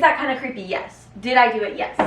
that kind of creepy? Yes. Did I do it? Yes.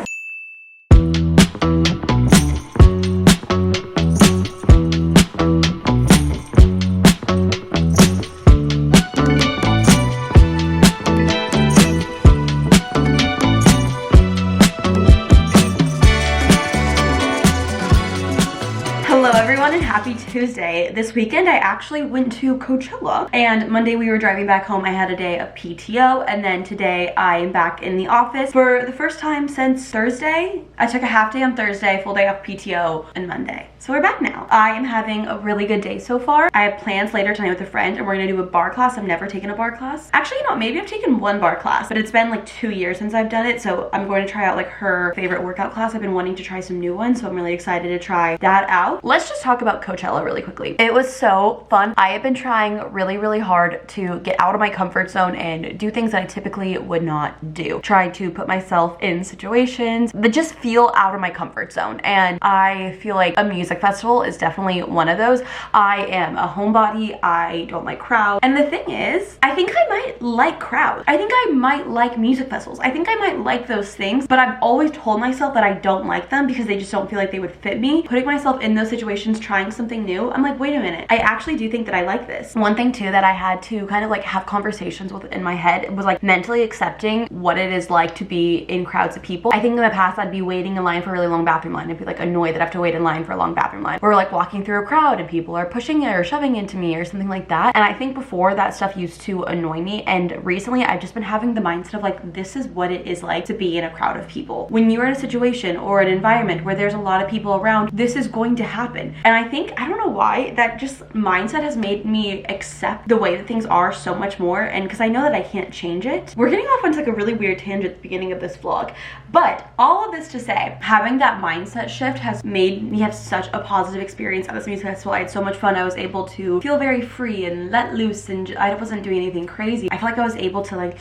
Hello everyone and happy Tuesday. This weekend I actually went to Coachella, and Monday we were driving back home. I had a day of PTO, and then today I am back in the office for the first time since Thursday. I took a half day on Thursday, full day off PTO and Monday. So we're back now. I am having a really good day so far. I have plans later tonight with a friend and we're gonna do a bar class. I've never taken a bar class. Actually, you know, maybe I've taken one bar class, but it's been like 2 years since I've done it. So I'm going to try out like her favorite workout class. I've been wanting to try some new ones, so I'm really excited to try that out. Let's just talk about Coachella really quickly. It was so fun. I have been trying really hard to get out of my comfort zone and do things that I typically would not do. Try to put myself in situations that just feel out of my comfort zone. And I feel like a music festival is definitely one of those. I am a homebody. I don't like crowds. And the thing is, I think I might like crowds. I think I might like music festivals. I think I might like those things, but I've always told myself that I don't like them because they just don't feel like they would fit me. Putting myself in those situations, trying something new, I'm like, wait a minute, I actually do think that I like this. One thing too that I had to kind of like have conversations with in my head was like mentally accepting what it is like to be in crowds of people. I think in the past I'd be waiting in line for a really long bathroom line. I'd be like annoyed that I have to wait in line for a long bathroom line. Or like walking through a crowd and people are pushing it or shoving into me or something like that. And I think before that stuff used to annoy me, and recently I've just been having the mindset of like, this is what it is like to be in a crowd of people. When you're in a situation or an environment where there's a lot of people around, this is going to happen. And I think, I don't know why, that just mindset has made me accept the way that things are so much more, and because I know that I can't change it. We're getting off onto like a really weird tangent at the beginning of this vlog, but all of this to say, having that mindset shift has made me have such a positive experience at this music festival. I had so much fun. I was able to feel very free and let loose, and I wasn't doing anything crazy. I feel like I was able to like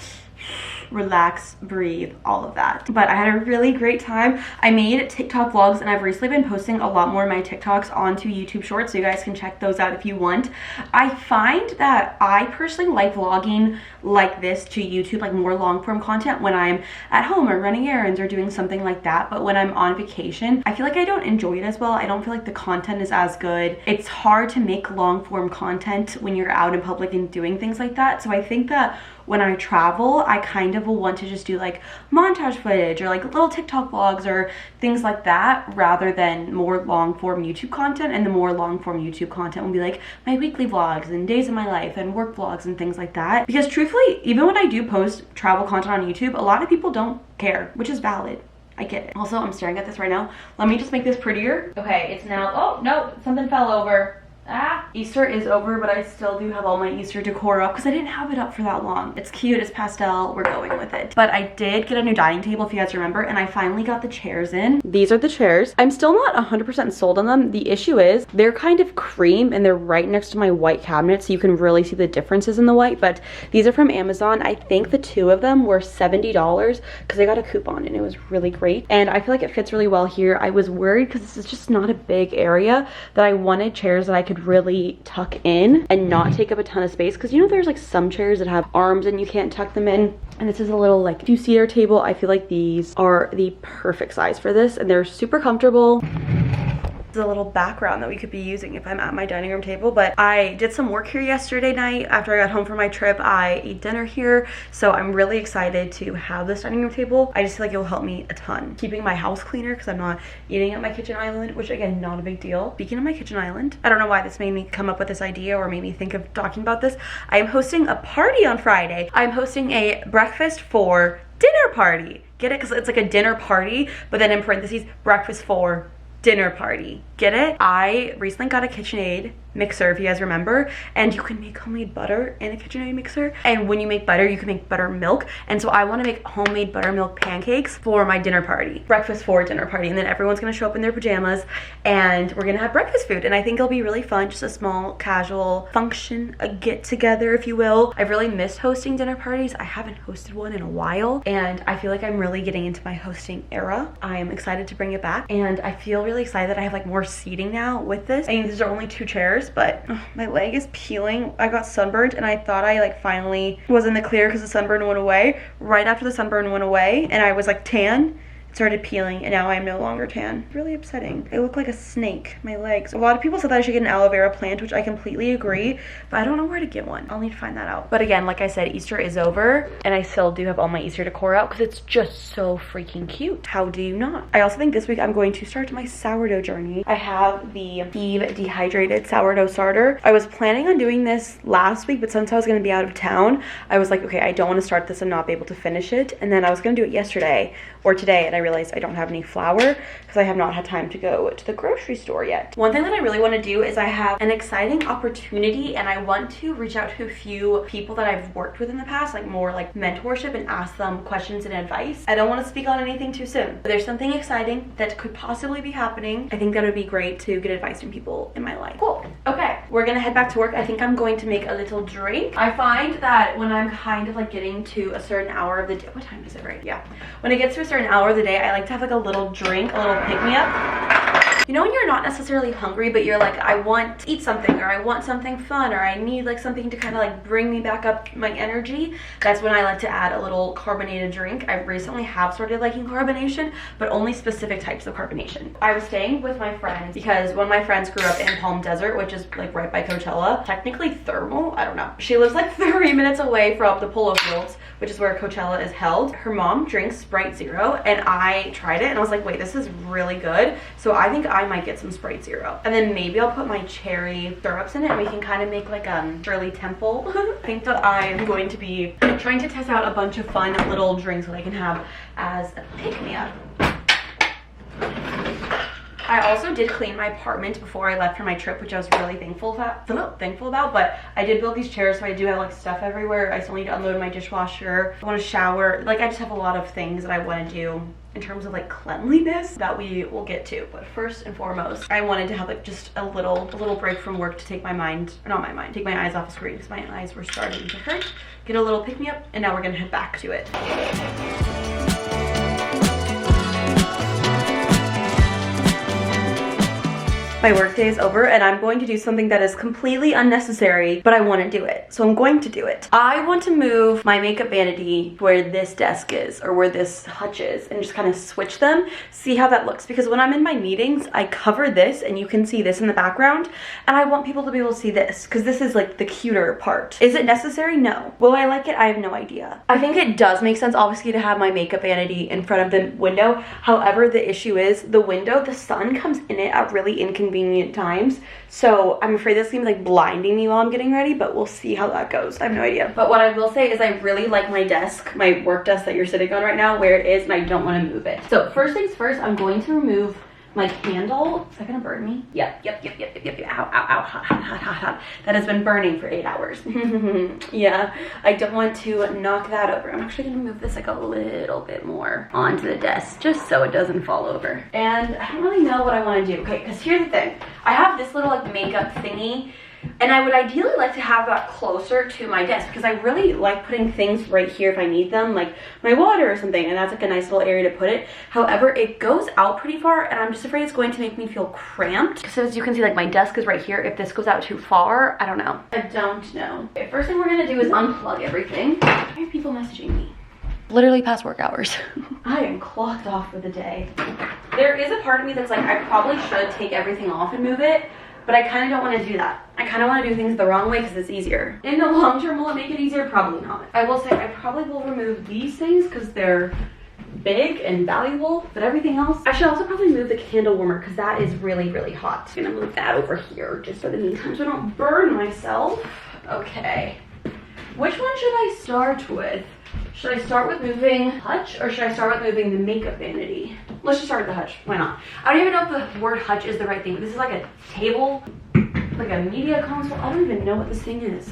relax, breathe, all of that. But I had a really great time. I made TikTok vlogs, and I've recently been posting a lot more of my TikToks onto YouTube Shorts, so you guys can check those out if you want. I find that I personally like vlogging like this to YouTube, like more long form content when I'm at home or running errands or doing something like that. But when I'm on vacation, I feel like I don't enjoy it as well. I don't feel like the content is as good. It's hard to make long form content when you're out in public and doing things like that. So I think that when I travel, I kind of will want to just do like montage footage or like little TikTok vlogs or things like that, rather than more long form YouTube content. And the more long form YouTube content will be like my weekly vlogs and days of my life and work vlogs and things like that. Because truthfully, even when I do post travel content on YouTube, a lot of people don't care, which is valid. I get it. Also, I'm staring at this right now. Let me just make this prettier. Okay, it's now, oh no, something fell over. Ah, Easter is over, but I still do have all my Easter decor up because I didn't have it up for that long. It's cute, it's pastel, we're going with it. But I did get a new dining table, if you guys remember, and I finally got the chairs in. These are the chairs. I'm still not 100% sold on them. The issue is they're kind of cream and they're right next to my white cabinet, so you can really see the differences in the white. But these are from Amazon. I think the two of them were $70 because I got a coupon and it was really great. And I feel like it fits really well here. I was worried because this is just not a big area, that I wanted chairs that I could really tuck in and not take up a ton of space, because you know there's like some chairs that have arms and you can't tuck them in, and this is a little like 2-seater table. I feel like these are the perfect size for this, and they're super comfortable. A little background that we could be using if I'm at my dining room table. But I did some work here yesterday night after I got home from my trip. I ate dinner here, so I'm really excited to have this dining room table. I just feel like it will help me a ton. Keeping my house cleaner because I'm not eating at my kitchen island, which again, not a big deal. Speaking of my kitchen island, I don't know why this made me come up with this idea or made me think of talking about this. I am hosting a party on Friday. I'm hosting a breakfast for dinner party. Get it? Because it's like a dinner party, but then in parentheses, breakfast for dinner party. Get it? I recently got a KitchenAid mixer, if you guys remember, and you can make homemade butter in a KitchenAid mixer. And when you make butter, you can make buttermilk. And so I want to make homemade buttermilk pancakes for my dinner party, breakfast for dinner party. And then everyone's going to show up in their pajamas and we're going to have breakfast food. And I think it'll be really fun, just a small casual function, a get together, if you will. I've really missed hosting dinner parties. I haven't hosted one in a while, and I feel like I'm really getting into my hosting era. I am excited to bring it back, and I feel really excited that I have like more seating now with this. I mean, these are only 2 chairs, hours, but my leg is peeling. I got sunburned and I thought I like finally was in the clear because the sunburn went away. Right after the sunburn went away and I was like tan, started peeling, and now I am no longer tan. Really upsetting. I look like a snake, my legs. A lot of people said that I should get an aloe vera plant, which I completely agree, but I don't know where to get one. I'll need to find that out. But again, like I said, Easter is over, and I still do have all my Easter decor out because it's just so freaking cute. How do you not? I also think this week I'm going to start my sourdough journey. I have the Eve dehydrated sourdough starter. I was planning on doing this last week, but since I was going to be out of town, I was like, okay, I don't want to start this and not be able to finish it. And then I was going to do it yesterday or today, and I realized I don't have any flour because I have not had time to go to the grocery store yet. One thing that I really want to do is I have an exciting opportunity, and I want to reach out to a few people that I've worked with in the past, like more like mentorship, and ask them questions and advice. I don't want to speak on anything too soon, but there's something exciting that could possibly be happening. I think that would be great to get advice from people in my life. Cool. Okay, we're gonna head back to work. I think I'm going to make a little drink. I find that when I'm kind of like getting to a certain hour of the day, what time is it, right? Yeah. When it gets to a certain hour of the day, I like to have like a little drink, a little pick-me-up. You know when you're not necessarily hungry, but you're like, I want to eat something, or I want something fun, or I need like something to kind of like bring me back up my energy. That's when I like to add a little carbonated drink. I recently have started liking carbonation, but only specific types of carbonation. I was staying with my friends because one of my friends grew up in Palm Desert, which is like right by Coachella. Technically thermal, I don't know. She lives like 30 minutes away from the Polo Fields, which is where Coachella is held. Her mom drinks Sprite Zero, and I tried it and I was like, wait, this is really good. So I think I might get some Sprite Zero. And then maybe I'll put my cherry syrups in it and we can kind of make like Shirley Temple. I think that I am going to be trying to test out a bunch of fun little drinks that I can have as a pick-me-up. I also did clean my apartment before I left for my trip, which I was really thankful about, but I did build these chairs, so I do have like stuff everywhere. I still need to unload my dishwasher. I want to shower. Like, I just have a lot of things that I want to do in terms of like cleanliness that we will get to. But first and foremost, I wanted to have like just a little break from work to take my mind, or not my mind, take my eyes off the screen because my eyes were starting to hurt. Get a little pick-me-up, and now we're gonna head back to it. My work day is over, and I'm going to do something that is completely unnecessary, but I want to do it, so I'm going to do it. I want to move my makeup vanity where this desk is, or where this hutch is, and just kind of switch them, see how that looks, because when I'm in my meetings, I cover this, and you can see this in the background, and I want people to be able to see this, because this is like the cuter part. Is it necessary? No. Will I like it? I have no idea. I think it does make sense, obviously, to have my makeup vanity in front of the window. However, the issue is the window, the sun comes in it at really inconvenient times, so I'm afraid this seems like blinding me while I'm getting ready, but we'll see how that goes. I have no idea. But what I will say is I really like my desk, my work desk that you're sitting on right now, where it is, and I don't want to move it. So first things first, I'm going to remove my candle. Is that gonna burn me? Yep. Ow, hot. That has been burning for 8 hours. Yeah, I don't want to knock that over. I'm actually gonna move this like a little bit more onto the desk just so it doesn't fall over. And I don't really know what I want to do. Okay, because here's the thing. I have this little like makeup thingy, and I would ideally like to have that closer to my desk because I really like putting things right here if I need them, like my water or something, and that's like a nice little area to put it. However, it goes out pretty far, and I'm just afraid it's going to make me feel cramped. So as you can see, like my desk is right here. If this goes out too far, I don't know. Okay, first thing we're gonna do is unplug everything. Why are people messaging me? Literally past work hours. I am clocked off for the day. There is a part of me that's like, I probably should take everything off and move it, but I kind of don't want to do that. I kind of want to do things the wrong way because it's easier. In the long term, will it make it easier? Probably not. I will say I probably will remove these things because they're big and valuable, but everything else, I should also probably move the candle warmer because that is really, really hot. I'm gonna move that over here just for the meantime so I don't burn myself. Okay. Which one should I start with? Should I start with moving hutch, or should I start with moving the makeup vanity? Let's just start with the hutch. Why not? I don't even know if the word hutch is the right thing. This is like a table, like a media console. I don't even know what this thing is.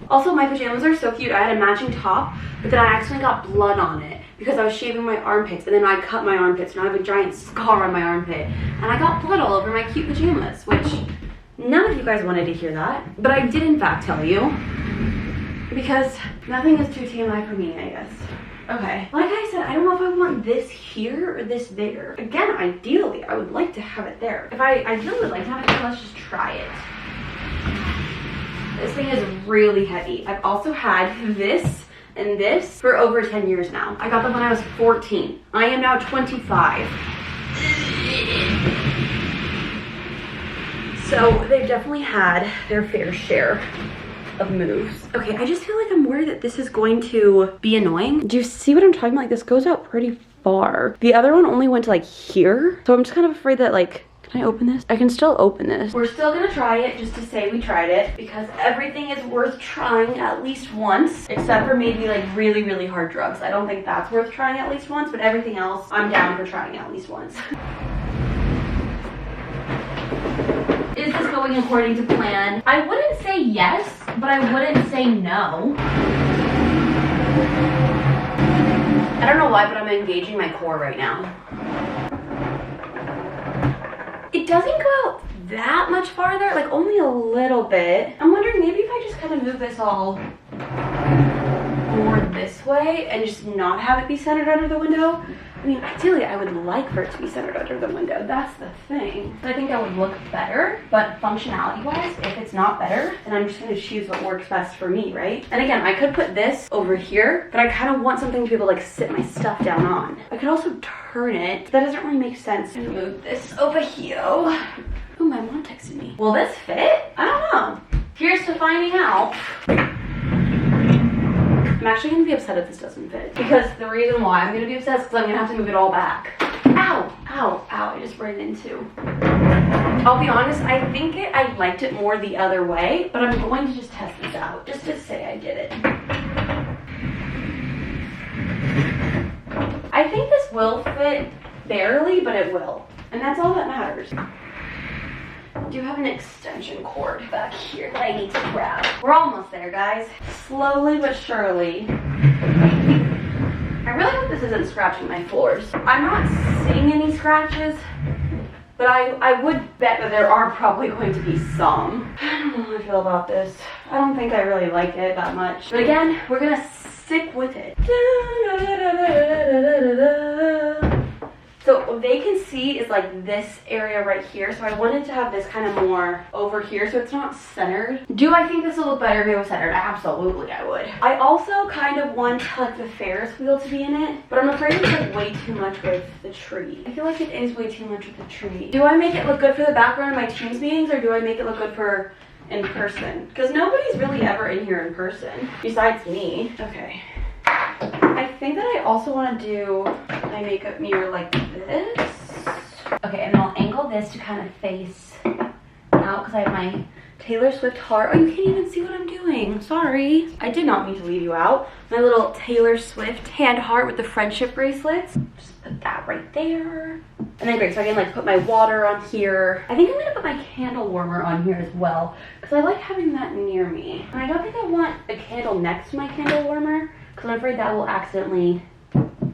Also, my pajamas are so cute. I had a matching top, but then I accidentally got blood on it because I was shaving my armpits, and then I cut my armpits, and I have a giant scar on my armpit, and I got blood all over my cute pajamas, which none of you guys wanted to hear that, but I did in fact tell you. Because nothing is too TMI for me, I guess. Okay, like I said, I don't know if I want this here or this there. Again, ideally, I would like to have it there. If I ideally would like to have it there, let's just try it. This thing is really heavy. I've also had this and this for over 10 years now. I got them when I was 14. I am now 25. So they've definitely had their fair share of moves. Okay, I just feel like I'm worried that this is going to be annoying. Do you see what I'm talking about? Like, this goes out pretty far. The other one only went to like here. So I'm just kind of afraid that like, can I open this? I can still open this. We're still gonna try it just to say we tried it, because everything is worth trying at least once, except for maybe like really, really hard drugs. I don't think that's worth trying at least once, but everything else, I'm down for trying at least once. Is this going according to plan? I wouldn't say yes, but I wouldn't say no. I don't know why, but I'm engaging my core right now. It doesn't go out that much farther, like only a little bit. I'm wondering maybe if I just kind of move this all more this way and just not have it be centered under the window. I mean, ideally, I would like for it to be centered under the window. That's the thing. I think that would look better, but functionality-wise, if it's not better, then I'm just gonna choose what works best for me, right? And again, I could put this over here, but I kind of want something to be able to like sit my stuff down on. I could also turn it, but that doesn't really make sense. I'm gonna move this over here. Oh, my mom texted me. Will this fit? I don't know. Here's to finding out. I'm actually gonna be upset if this doesn't fit, because the reason why I'm gonna be upset is because I'm gonna have to move it all back. Ow, ow, ow, I just ran into. I'll be honest, I think I liked it more the other way, but I'm going to just test this out, just to say I did it. I think this will fit barely, but it will. And that's all that matters. I do have an extension cord back here that I need to grab. We're almost there, guys. Slowly but surely. I really hope this isn't scratching my floors. I'm not seeing any scratches, but I would bet that there are probably going to be some. I don't know how I feel about this. I don't think I really like it that much. But again, we're gonna stick with it. So what they can see is like this area right here. So I wanted to have this kind of more over here so it's not centered. Do I think this will look better if it was centered? Absolutely, I would. I also kind of want like the Ferris wheel to be in it, but I'm afraid it's like way too much with the tree. I feel like it is way too much with the tree. Do I make it look good for the background of my Teams meetings, or do I make it look good for in person? Because nobody's really ever in here in person besides me. Okay. I think that I also want to do my makeup mirror like this. Okay, and I'll angle this to kind of face out because I have my Taylor Swift heart. Oh, you can't even see what I'm doing. Sorry. I did not mean to leave you out. My little Taylor Swift hand heart with the friendship bracelets. Just put that right there. And then great, so I can like put my water on here. I think I'm gonna put my candle warmer on here as well, because I like having that near me. And I don't think I want a candle next to my candle warmer, because I'm afraid that will accidentally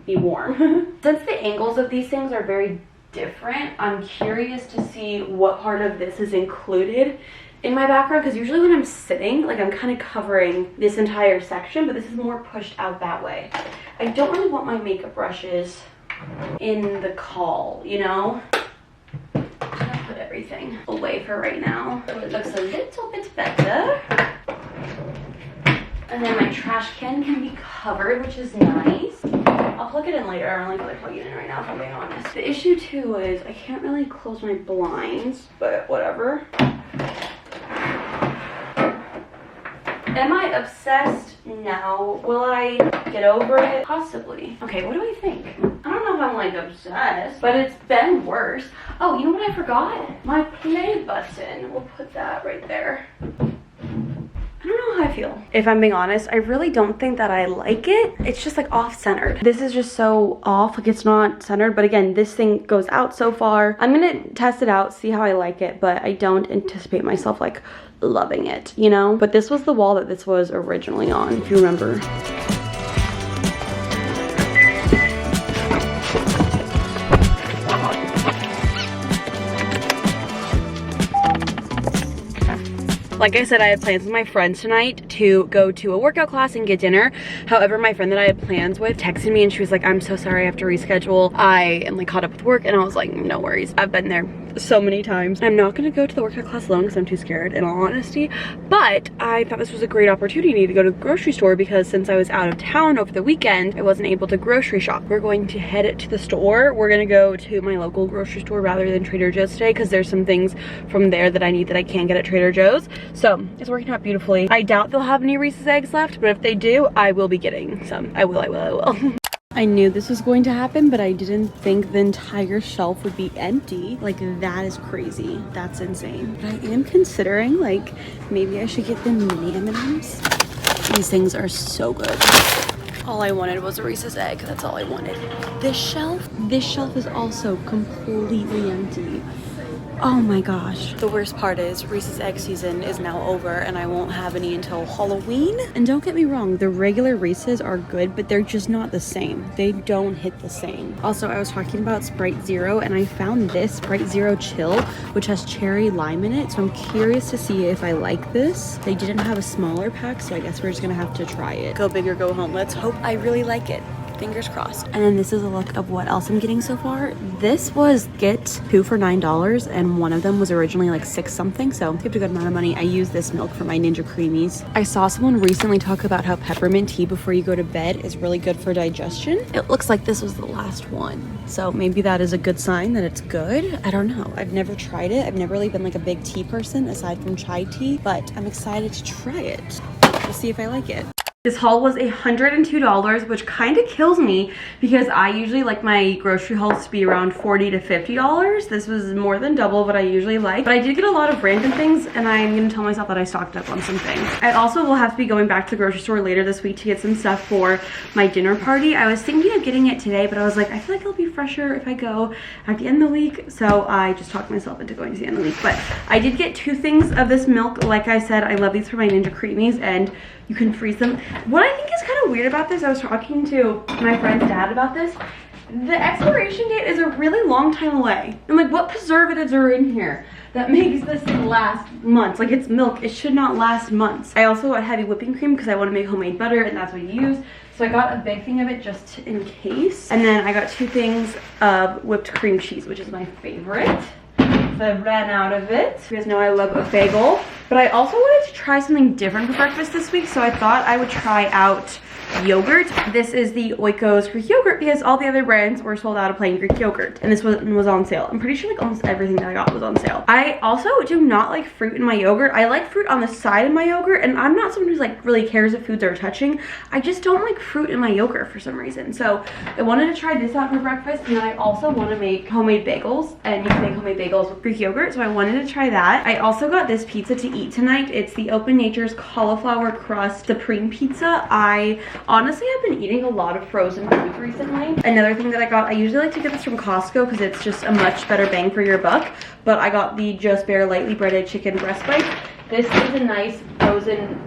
be warm. Since the angles of these things are very different, I'm curious to see what part of this is included in my background, because usually when I'm sitting, like I'm kind of covering this entire section, but this is more pushed out that way. I don't really want my makeup brushes in the call, you know? I'm gonna put everything away for right now so it looks a little bit better. And then my trash can be covered, which is nice. I'll plug it in later. I don't really feel like plugging it in right now, if I'm being honest. The issue too is I can't really close my blinds, but whatever. Am I obsessed? No. Will I get over it? Possibly. Okay, what do I think? I don't know if I'm like obsessed, but it's been worse. Oh, you know what I forgot? My play button. We'll put that right there. I don't know how I feel. If I'm being honest, I really don't think that I like it. It's just like off-centered. This is just so off, like it's not centered. But again, this thing goes out so far. I'm gonna test it out, see how I like it, but I don't anticipate myself like loving it, you know? But this was the wall that this was originally on, if you remember. Like I said, I have plans with my friends tonight to go to a workout class and get dinner. However, my friend that I had plans with texted me and she was like, I'm so sorry, I have to reschedule. I am like caught up with work. And I was like, no worries. I've been there so many times. I'm not gonna go to the workout class alone because I'm too scared, in all honesty. But I thought this was a great opportunity to go to the grocery store because since I was out of town over the weekend, I wasn't able to grocery shop. We're going to head to the store. We're gonna go to my local grocery store rather than Trader Joe's today because there's some things from there that I need that I can't get at Trader Joe's. So it's working out beautifully. I doubt they'll have any Reese's eggs left, but if they do, I will be getting some. I will. I knew this was going to happen, but I didn't think the entire shelf would be empty. Like, that is crazy. That's insane. But I am considering, like, maybe I should get the mini M&Ms. These things are so good. All I wanted was a Reese's egg. That's all I wanted. This shelf is also completely empty. Oh my gosh. The worst part is Reese's egg season is now over and I won't have any until Halloween. And don't get me wrong, the regular Reese's are good, but they're just not the same. They don't hit the same. Also, I was talking about Sprite Zero and I found this Sprite Zero Chill, which has cherry lime in it. So I'm curious to see if I like this. They didn't have a smaller pack, so I guess we're just gonna have to try it. Go big or go home. Let's hope I really like it. Fingers crossed. And then this is a look of what else I'm getting so far. This was get 2 for $9 and one of them was originally like 6 something, so I saved a good amount of money. I use this milk for my Ninja Creamies. I saw someone recently talk about how peppermint tea before you go to bed is really good for digestion. It looks like this was the last one, so maybe that is a good sign that it's good. I don't know. I've never tried it. I've never really been like a big tea person aside from chai tea, but I'm excited to try it. We'll see if I like it. This haul was $102, which kind of kills me because I usually like my grocery hauls to be around $40 to $50. This was more than double what I usually like, but I did get a lot of random things and I'm gonna tell myself that I stocked up on some things. I also will have to be going back to the grocery store later this week to get some stuff for my dinner party. I was thinking of getting it today, but I was like, I feel like it'll be fresher if I go at the end of the week. So I just talked myself into going to the end of the week, but I did get 2 things of this milk. Like I said, I love these for my Ninja Creamies and you can freeze them. What I think is kind of weird about this, I was talking to my friend's dad about this. The expiration date is a really long time away. I'm like, what preservatives are in here that makes this last months? Like, it's milk, it should not last months. I also got heavy whipping cream because I want to make homemade butter and that's what you use. So I got a big thing of it just in case. And then I got 2 things of whipped cream cheese, which is my favorite. I ran out of it. You guys know I love a bagel. But I also wanted to try something different for breakfast this week, so I thought I would try out yogurt. This is the Oikos Greek yogurt because all the other brands were sold out of plain Greek yogurt and this one was on sale. I'm pretty sure like almost everything that I got was on sale. I also do not like fruit in my yogurt. I like fruit on the side of my yogurt and I'm not someone who's like really cares if foods are touching. I just don't like fruit in my yogurt for some reason. So I wanted to try this out for breakfast and then I also want to make homemade bagels and you can make homemade bagels with Greek yogurt. So I wanted to try that. I also got this pizza to eat tonight. It's the Open Nature's cauliflower crust supreme pizza. Honestly, I've been eating a lot of frozen foods recently. Another thing that I got, I usually like to get this from Costco because it's just a much better bang for your buck, but I got the Just Bare lightly breaded chicken breast bite. This is a nice frozen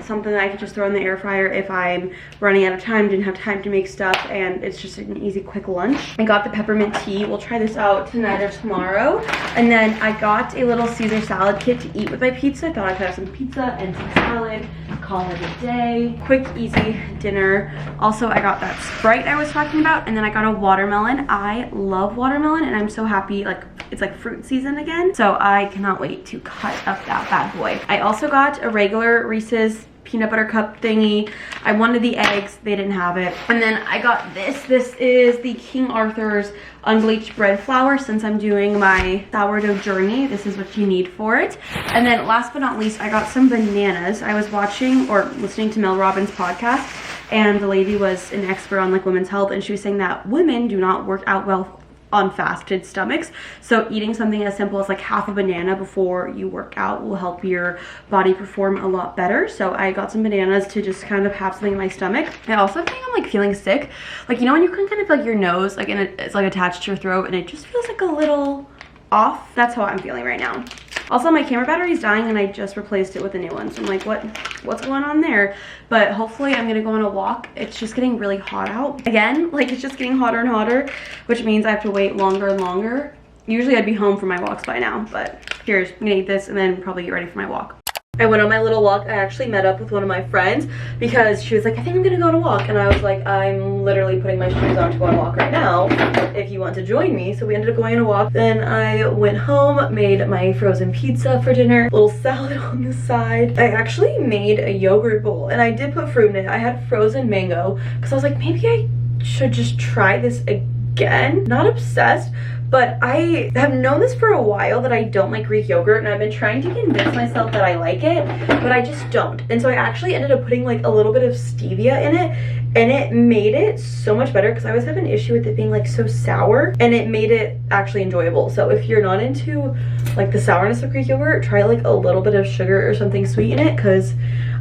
something that I can just throw in the air fryer if I'm running out of time, didn't have time to make stuff, and it's just an easy quick lunch. I got the peppermint tea. We'll try this out tonight or tomorrow. And then I got a little Caesar salad kit to eat with my pizza. I thought I could have some pizza and some salad, call it a day. Quick, easy dinner. Also, I got that Sprite I was talking about, and then I got a watermelon. I love watermelon, and I'm so happy, like, it's like fruit season again, so I cannot wait to cut up that bad boy. I also got a regular Reese's peanut butter cup thingy. I wanted the eggs, they didn't have it. And then I got this. This is the King Arthur's unbleached bread flour. Since I'm doing my sourdough journey, this is what you need for it. And then last but not least, I got some bananas. I was watching or listening to Mel Robbins' podcast, and the lady was an expert on like women's health, and she was saying that women do not work out well on fasted stomachs, so eating something as simple as like half a banana before you work out will help your body perform a lot better. So I got some bananas to just kind of have something in my stomach. I also think I'm like feeling sick, like, you know when you can kind of feel like your nose like, and it's like attached to your throat and it just feels like a little off. That's how I'm feeling right now. Also, my camera battery is dying and I just replaced it with a new one, so I'm like, what's going on there? But hopefully I'm gonna go on a walk. It's just getting really hot out again, like it's just getting hotter and hotter, which means I have to wait longer and longer. Usually I'd be home for my walks by now, but here's, I'm gonna eat this and then probably get ready for my walk. I went on my little walk. I actually met up with one of my friends because she was like, I think I'm gonna go on a walk. And I was like, I'm literally putting my shoes on to go on a walk right now if you want to join me. So we ended up going on a walk. Then I went home, made my frozen pizza for dinner, little salad on the side. I actually made a yogurt bowl and I did put fruit in it. I had frozen mango because I was like, maybe I should just try this again. Not obsessed, but I have known this for a while that I don't like Greek yogurt, and I've been trying to convince myself that I like it, but I just don't. And so I actually ended up putting like a little bit of stevia in it, and it made it so much better because I always have an issue with it being like so sour, and it made it actually enjoyable. So if you're not into like the sourness of Greek yogurt, try like a little bit of sugar or something sweet in it, because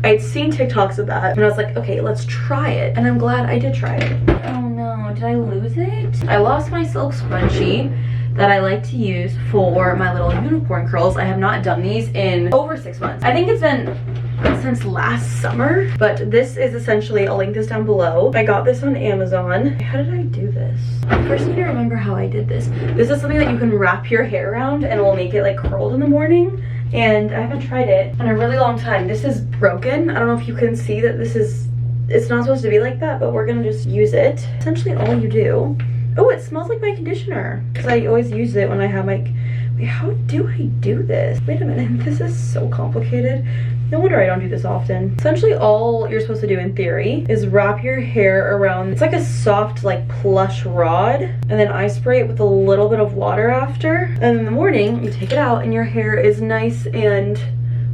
I'd seen TikToks of that and I was like, okay, let's try it. And I'm glad I did try it. Oh no, did I lose it? I lost my silk scrunchie that I like to use for my little unicorn curls. I have not done these in over 6 months. I think it's been since last summer, but this is essentially, I'll link this down below. I got this on Amazon. How did I do this? I first need to remember how I did this. This is something that you can wrap your hair around and it will make it like curled in the morning. And I haven't tried it in a really long time. This is broken. I don't know if you can see that this is, it's not supposed to be like that, but we're gonna just use it. Essentially all you do. Oh, it smells like my conditioner because I always use it when I have my, wait, how do I do this? Wait a minute, this is so complicated. No wonder I don't do this often. Essentially all you're supposed to do in theory is wrap your hair around, it's like a soft like plush rod, and then I spray it with a little bit of water after, and in the morning you take it out and your hair is nice and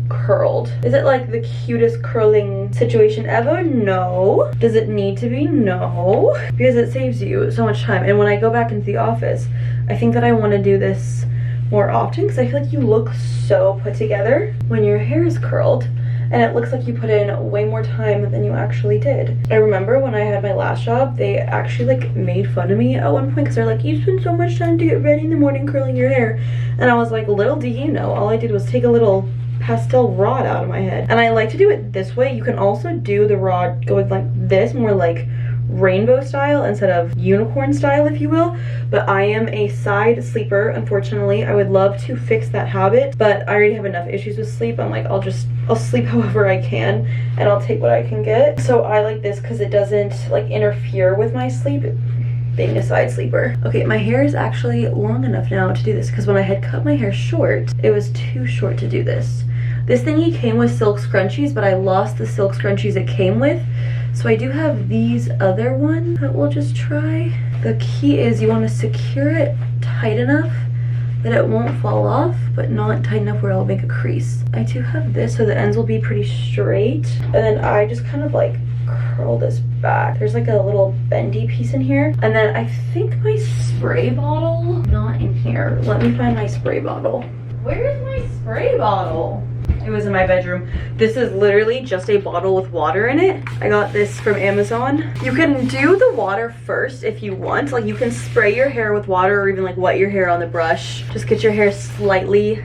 curled. Is it like the cutest curling situation ever? No. Does it need to be? No. Because it saves you so much time. And when I go back into the office, I think that I want to do this more often because I feel like you look so put together when your hair is curled and it looks like you put in way more time than you actually did. I remember when I had my last job, they actually like made fun of me at one point because they're like, you spend so much time to get ready in the morning curling your hair. And I was like, little do you know, all I did was take a little pastel rod out of my head. And I like to do it this way. You can also do the rod going like this, more like rainbow style instead of unicorn style, if you will. But I am a side sleeper, unfortunately. I would love to fix that habit, but I already have enough issues with sleep. I'm like, I'll sleep however I can and I'll take what I can get. So I like this because it doesn't like interfere with my sleep, being a side sleeper. Okay, my hair is actually long enough now to do this because when I had cut my hair short, it was too short to do this. This thingy came with silk scrunchies, but I lost the silk scrunchies it came with. So I do have these other ones that we'll just try. The key is you want to secure it tight enough that it won't fall off, but not tight enough where it'll make a crease. I do have this, so the ends will be pretty straight. And then I just kind of like curl this back. There's like a little bendy piece in here. And then I think my spray bottle, not in here. Let me find my spray bottle. Where's my spray bottle? It was in my bedroom. This is literally just a bottle with water in it. I got this from Amazon. You can do the water first if you want. Like you can spray your hair with water or even like wet your hair on the brush. Just get your hair slightly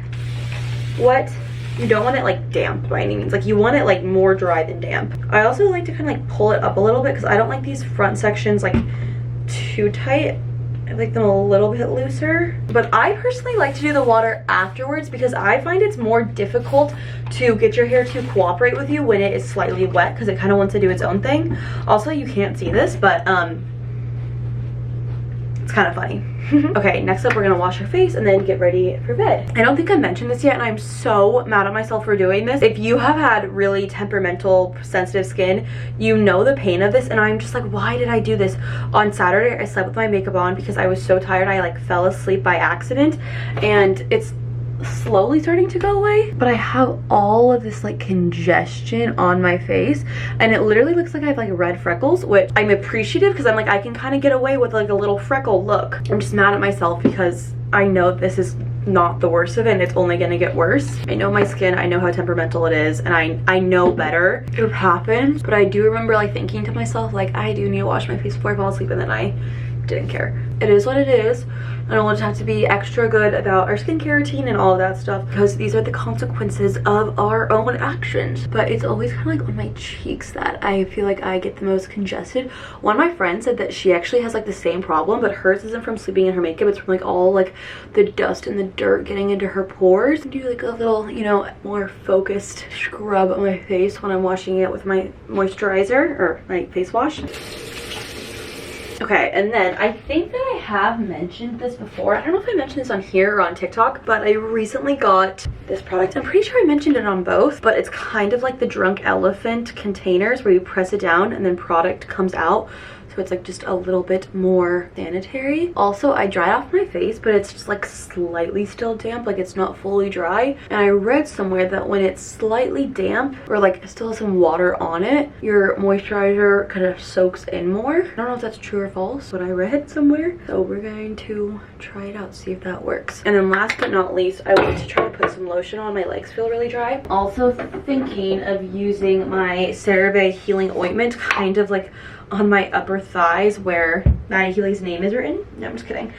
wet. You don't want it like damp by any means. Like you want it like more dry than damp. I also like to kind of like pull it up a little bit because I don't like these front sections like too tight. I like them a little bit looser. But I personally like to do the water afterwards because I find it's more difficult to get your hair to cooperate with you when it is slightly wet because it kind of wants to do its own thing. Also, you can't see this, but it's kind of funny. Okay, next up we're gonna wash our face and then get ready for bed. I don't think I mentioned this yet and I'm so mad at myself for doing this. If you have had really temperamental, sensitive skin, you know the pain of this, and I'm just like, why did I do this? On Saturday, I slept with my makeup on because I was so tired. I like fell asleep by accident and it's slowly starting to go away, but I have all of this like congestion on my face and it literally looks like I have like red freckles, which I'm appreciative because I'm like, I can kind of get away with like a little freckle look. I'm just mad at myself because I know this is not the worst of it and it's only gonna get worse. I know my skin, I know how temperamental it is, and I know better it happens, but I do remember like thinking to myself like, I do need to wash my face before I fall asleep, and then I didn't care. It is what it is. And we'll just have to be extra good about our skincare routine and all of that stuff, because these are the consequences of our own actions. But it's always kind of like on my cheeks that I feel like I get the most congested. One of my friends said that she actually has like the same problem, but hers isn't from sleeping in her makeup. It's from like all like the dust and the dirt getting into her pores. Do like a little, you know, more focused scrub on my face when I'm washing it with my moisturizer or my face wash. Okay, and then I think that I have mentioned this before. I don't know if I mentioned this on here or on TikTok, but I recently got this product. I'm pretty sure I mentioned it on both, but it's kind of like the Drunk Elephant containers where you press it down and then product comes out. So it's like just a little bit more sanitary. Also, I dried off my face, but it's just like slightly still damp, like it's not fully dry. And I read somewhere that when it's slightly damp or like still has some water on it, your moisturizer kind of soaks in more. I don't know if that's true or false, but I read somewhere. So we're going to try it out, see if that works. And then last but not least, I want to try to put some lotion on. My legs feel really dry. Also thinking of using my CeraVe healing ointment kind of like on my upper thighs where Maddie Healy's name is written. No, I'm just kidding.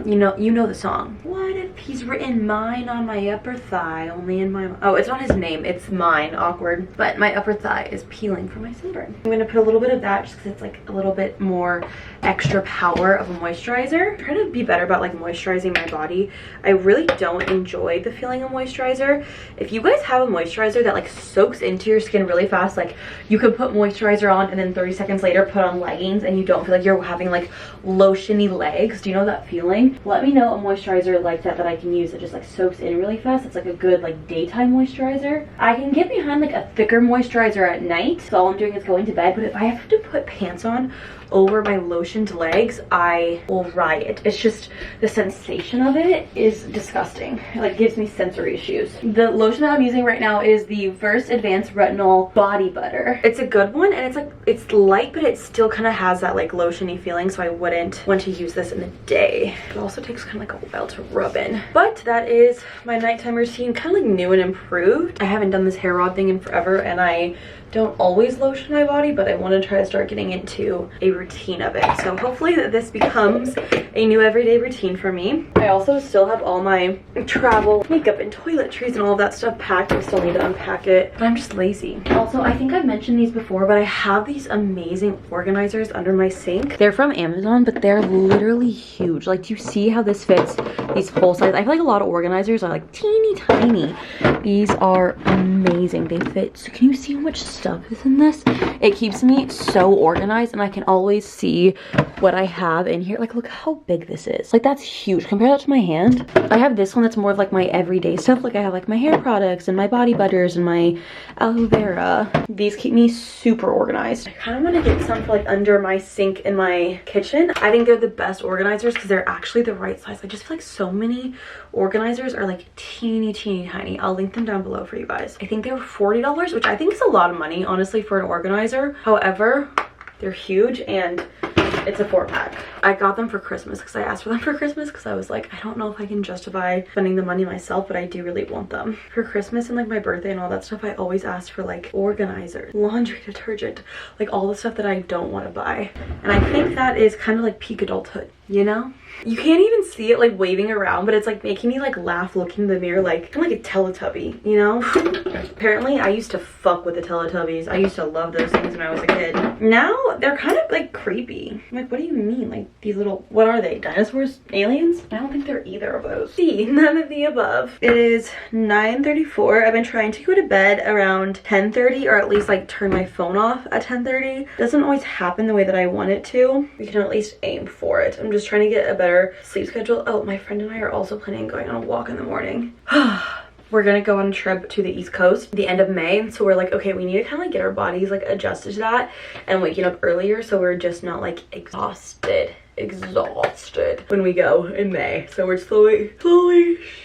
You know the song. What if he's written mine on my upper thigh, only in my... Oh, it's not his name, it's mine. Awkward. But my upper thigh is peeling from my sunburn. I'm gonna put a little bit of that just because it's like a little bit more extra power of a moisturizer. I'm trying to be better about like moisturizing my body. I really don't enjoy the feeling of moisturizer. If you guys have a moisturizer that like soaks into your skin really fast, like you could put moisturizer on and then 30 seconds later put on leggings and you don't feel like you're having like lotiony legs. Do you know that feeling? Let me know a moisturizer like that I can use that just like soaks in really fast. It's like a good like daytime moisturizer. I can get behind like a thicker moisturizer at night, so all I'm doing is going to bed, but if I have to put pants on over my lotioned legs, I will riot. It's just the sensation of it is disgusting. It like gives me sensory issues. The lotion that I'm using right now is the First Advanced Retinol Body Butter. It's a good one, and it's like it's light, but it still kind of has that like lotiony feeling, so I wouldn't want to use this in the day. It also takes kind of like a while to rub in. But that is my nighttime routine, kind of like new and improved. I haven't done this hair rod thing in forever, and I don't always lotion my body, but I want to try to start getting into a routine of it. So hopefully that this becomes a new everyday routine for me. I also still have all my travel makeup and toiletries and all of that stuff packed. I still need to unpack it, but I'm just lazy. Also, I think I've mentioned these before, but I have these amazing organizers under my sink. They're from Amazon, but they're literally huge. Like, do you see how this fits these full size? I feel like a lot of organizers are like teeny tiny. These are amazing. They fit. So can you see how much stuff is in this? It keeps me so organized, and I can always see what I have in here. Like, look how big this is. Like, that's huge. Compare that to my hand. I have this one that's more of like my everyday stuff. Like, I have like my hair products and my body butters and my aloe vera. These keep me super organized. I kind of want to get some for like under my sink in my kitchen. I think they're the best organizers because they're actually the right size. I just feel like so many organizers are like teeny tiny. I'll link them down below for you guys. I think they were $40, which I think is a lot of money honestly for an organizer. However, they're huge and it's a 4-pack. I got them for Christmas because I asked for them for Christmas because I was like, I don't know if I can justify spending the money myself, but I do really want them. For Christmas and like my birthday and all that stuff, I always ask for like organizers, laundry detergent, like all the stuff that I don't want to buy. And I think that is kind of like peak adulthood, you know? You can't even see it like waving around, but it's like making me like laugh looking in the mirror like I'm like a Teletubby, you know? Apparently I used to fuck with the Teletubbies. I used to love those things when I was a kid. Now they're kind of like creepy. I'm like, what do you mean? Like these little, what are they? Dinosaurs? Aliens? I don't think they're either of those. See, none of the above. It is 9:34. I've been trying to go to bed around 10:30, or at least like turn my phone off at 10:30. Doesn't always happen the way that I want it to. We can at least aim for it. I'm just trying to get a better sleep schedule. Oh, my friend and I are also planning on going on a walk in the morning. We're gonna go on a trip to the East Coast the end of May, so we're like, okay, we need to kind of like get our bodies like adjusted to that and waking up earlier so we're just not like exhausted when we go in May. So we're slowly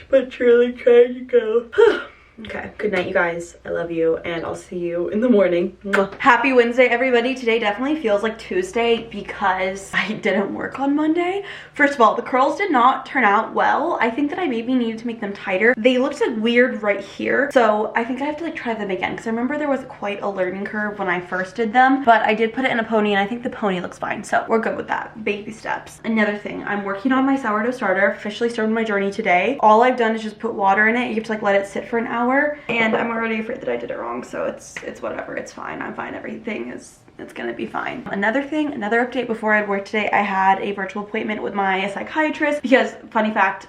but surely trying to go. Okay, good night, you guys. I love you, and I'll see you in the morning. Mwah. Happy Wednesday, everybody. Today definitely feels like Tuesday because I didn't work on Monday. First of all, the curls did not turn out well. I think that I maybe needed to make them tighter. They looked like weird right here, so I think I have to like try them again because I remember there was quite a learning curve when I first did them, but I did put it in a pony and I think the pony looks fine, so we're good with that. Baby steps. Another thing, I'm working on my sourdough starter. Officially started my journey today. All I've done is just put water in it. You have to like let it sit for an hour. And I'm already afraid that I did it wrong, so it's whatever. It's fine. I'm fine. Everything is, it's gonna be fine. Another thing, another update before I had work today, I had a virtual appointment with my psychiatrist because fun fact,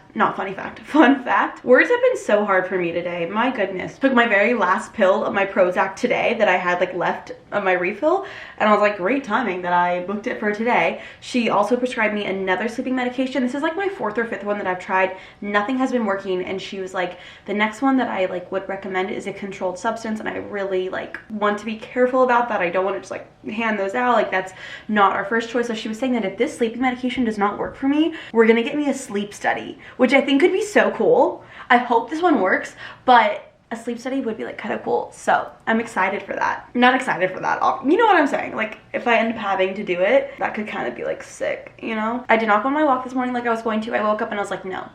words have been so hard for me today. My goodness. Took my very last pill of my Prozac today that I had like left of my refill, and I was like, great timing that I booked it for today. She also prescribed me another sleeping medication. This is like my 4th or 5th one that I've tried. Nothing has been working, and she was like, the next one that I like would recommend is a controlled substance, and I really like want to be careful about that. I don't want to just like hand those out, like that's not our first choice. So she was saying that if this sleeping medication does not work for me, we're gonna get me a sleep study, which I think could be so cool. I hope this one works, but a sleep study would be like kind of cool, so I'm excited for that. Not excited for that, you know what I'm saying, like if I end up having to do it, that could kind of be like sick, you know. I did not go on my walk this morning like I was going to. I woke up and I was like, no.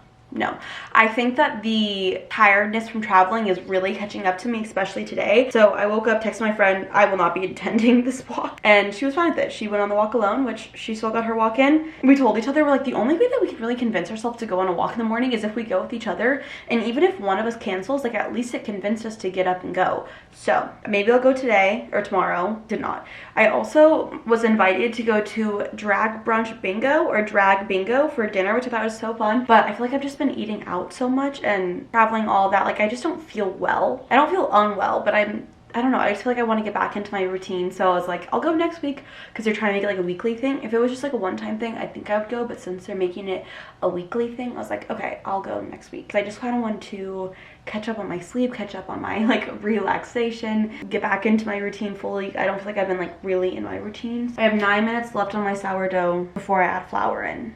I think that the tiredness from traveling is really catching up to me, especially today. So I woke up, texted my friend, I will not be attending this walk, and she was fine with it. She went on the walk alone, which she still got her walk in. We told each other, we're like, the only way that we can really convince ourselves to go on a walk in the morning is if we go with each other, and even if one of us cancels, like at least it convinced us to get up and go. So maybe I'll go today or tomorrow. Did not. I also was invited to go to drag brunch bingo or drag bingo for dinner, which I thought was so fun, but I feel like I've just been eating out so much and traveling all that, like I just don't feel well. I don't feel unwell, but I don't know, I just feel like I want to get back into my routine. So I was like, I'll go next week, because they're trying to make it like a weekly thing. If it was just like a one-time thing, I think I would go, but since they're making it a weekly thing, I was like, okay, I'll go next week, because I just kind of want to catch up on my sleep, catch up on my like relaxation, get back into my routine fully. I don't feel like I've been like really in my routine. I have 9 minutes left on my sourdough before I add flour in.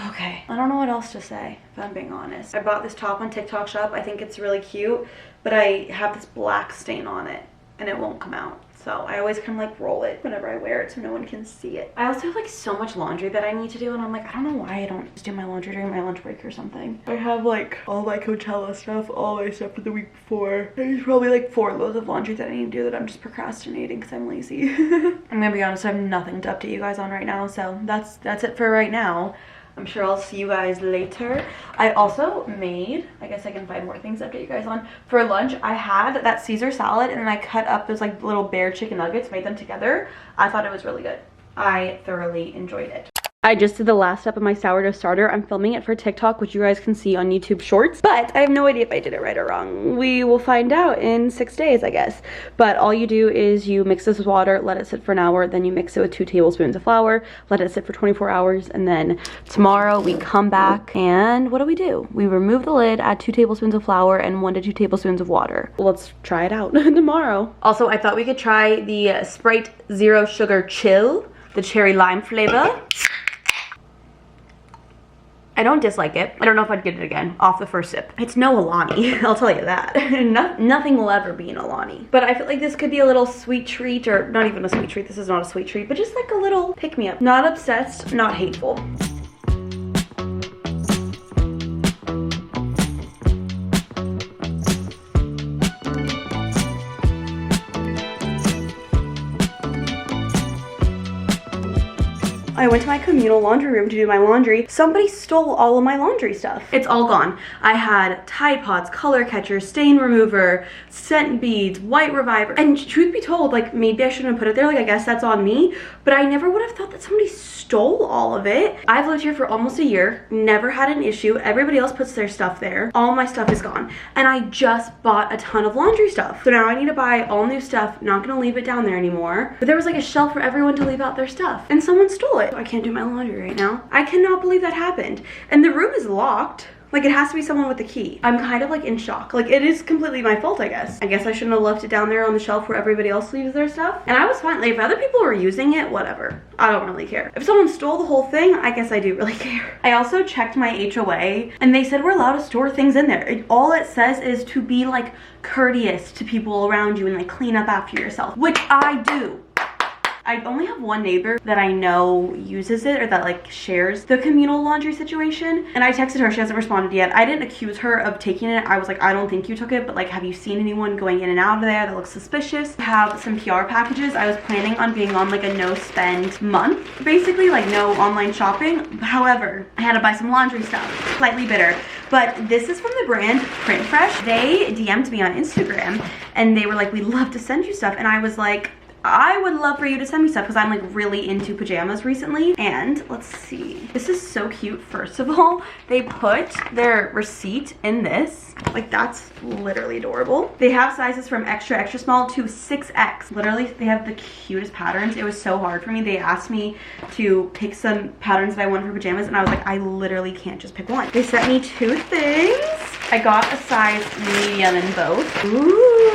Okay, I don't know what else to say, if I'm being honest. I bought this top on TikTok shop. I think it's really cute, but I have this black stain on it and it won't come out. So I always kind of like roll it whenever I wear it so no one can see it. I also have like so much laundry that I need to do, and I'm like, I don't know why I don't just do my laundry during my lunch break or something. I have like all my Coachella stuff, all my stuff for the week before. There's probably like 4 loads of laundry that I need to do that I'm just procrastinating because I'm lazy. I'm gonna be honest, I have nothing to update you guys on right now, so that's it for right now. I'm sure I'll see you guys later. I also made, I guess I can find more things to update you guys on. For lunch, I had that Caesar salad, and then I cut up those like little bear chicken nuggets, made them together. I thought it was really good. I thoroughly enjoyed it. I just did the last step of my sourdough starter. I'm filming it for TikTok, which you guys can see on YouTube Shorts, but I have no idea if I did it right or wrong. We will find out in 6 days, I guess. But all you do is you mix this with water, let it sit for an hour, then you mix it with 2 tablespoons of flour, let it sit for 24 hours, and then tomorrow we come back and what do? We remove the lid, add 2 tablespoons of flour and 1 to 2 tablespoons of water. Let's try it out tomorrow. Also, I thought we could try the Sprite Zero Sugar Chill, the cherry lime flavor. I don't dislike it. I don't know if I'd get it again off the first sip. It's no Alani, I'll tell you that. Nothing will ever be an Alani. But I feel like this could be a little sweet treat, or not even a sweet treat. This is not a sweet treat, but just like a little pick-me-up. Not obsessed, not hateful. I went to my communal laundry room to do my laundry. Somebody stole all of my laundry stuff. It's all gone. I had Tide Pods, color catcher, stain remover, scent beads, white reviver. And truth be told, like maybe I shouldn't have put it there. Like I guess that's on me. But I never would have thought that somebody stole all of it. I've lived here for almost a year, never had an issue. Everybody else puts their stuff there. All my stuff is gone. And I just bought a ton of laundry stuff. So now I need to buy all new stuff. Not gonna leave it down there anymore. But there was like a shelf for everyone to leave out their stuff. And someone stole it. I can't do my laundry right now. I cannot believe that happened. And the room is locked. Like, it has to be someone with the key. I'm kind of like in shock. Like, it is completely my fault, I guess. I guess I shouldn't have left it down there on the shelf where everybody else leaves their stuff. And I was fine. Like, if other people were using it, whatever. I don't really care. If someone stole the whole thing, I guess I do really care. I also checked my HOA and they said we're allowed to store things in there. All it says is to be like courteous to people around you and like clean up after yourself, which I do. I only have one neighbor that I know uses it or that like shares the communal laundry situation. And I texted her, she hasn't responded yet. I didn't accuse her of taking it. I was like, I don't think you took it, but like, have you seen anyone going in and out of there that looks suspicious? I have some PR packages. I was planning on being on like a no spend month, basically like no online shopping. However, I had to buy some laundry stuff, slightly bitter. But this is from the brand Print Fresh. They DM'd me on Instagram and they were like, we'd love to send you stuff. And I was like, I would love for you to send me stuff because I'm like really into pajamas recently. And let's see, this is so cute. First of all, they put their receipt in this. Like, that's literally adorable. They have sizes from extra small to 6X. Literally, they have the cutest patterns. It was so hard for me. They asked me to pick some patterns that I wanted for pajamas and I was like, I literally can't just pick one. They sent me 2 things. I got a size medium in both. Ooh.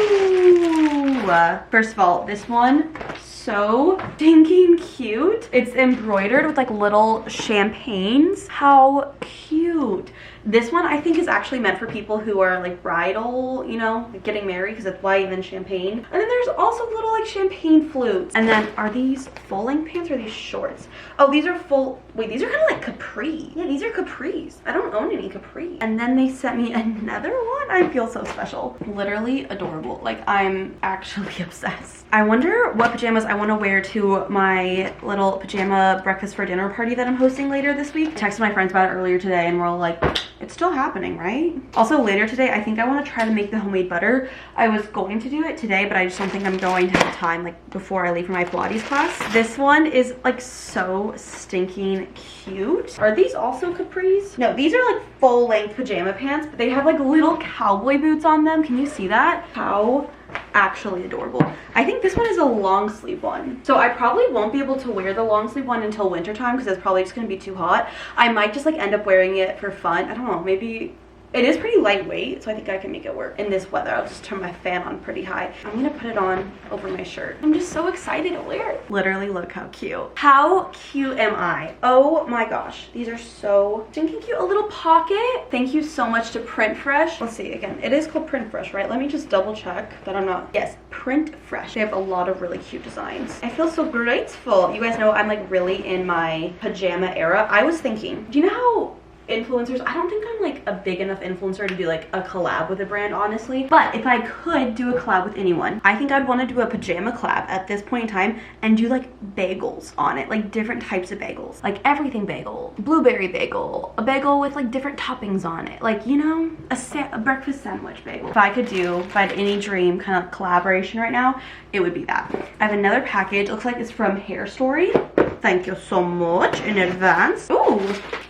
First of all, this one, so stinking cute. It's embroidered with like little champagnes. How cute. This one I think is actually meant for people who are like bridal, you know, like getting married because it's white and then champagne. And then there's also little like champagne flutes. And then are these full length pants or are these shorts? Oh, these are full. Wait, these are kind of like capri. Yeah, these are capris. I don't own any capri. And then they sent me another one. I feel so special. Literally adorable. Like, I'm actually obsessed. I wonder what pajamas I want to wear to my little pajama breakfast for dinner party that I'm hosting later this week. I texted my friends about it earlier today and we're all like, it's still happening, right? Also later today, I think I want to try to make the homemade butter. I was going to do it today, but I just don't think I'm going to have time like before I leave for my Pilates class. This one is like so stinking cute. Are these also capris? No, these are like full length pajama pants, but they have like little cowboy boots on them. Can you see that? How actually adorable. I think this one is a long sleeve one. So I probably won't be able to wear the long sleeve one until winter time because it's probably just gonna be too hot. I might just like end up wearing it for fun. I don't know, maybe. It is pretty lightweight, so I think I can make it work. In this weather, I'll just turn my fan on pretty high. I'm gonna put it on over my shirt. I'm just so excited to wear it. Literally, look how cute. How cute am I? Oh my gosh, these are so stinking cute. A little pocket. Thank you so much to Print Fresh. Let's see, again, it is called Print Fresh, right? Let me just double check that I'm not. Yes, Print Fresh. They have a lot of really cute designs. I feel so grateful. You guys know I'm like really in my pajama era. I was thinking, do you know how influencers, I don't think I'm like a big enough influencer to do like a collab with a brand, honestly, but if I could do a collab with anyone, I think I'd want to do a pajama collab at this point in time and do like bagels on it, like different types of bagels, like everything bagel, blueberry bagel, a bagel with like different toppings on it, like, you know, a breakfast sandwich bagel. If I had any dream kind of collaboration right now, it would be that. I have another package. It looks like it's from Hair Story. Thank you so much in advance. Ooh.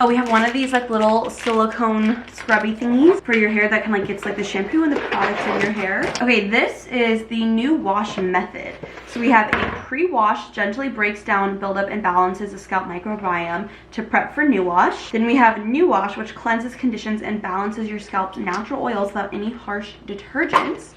Oh, we have one of these like little silicone scrubby thingies for your hair that can like gets like the shampoo and the products in your hair. Okay, this is the new wash method. So we have a pre-wash, gently breaks down buildup and balances the scalp microbiome to prep for new wash. Then we have new wash, which cleanses, conditions, and balances your scalp's natural oils without any harsh detergents.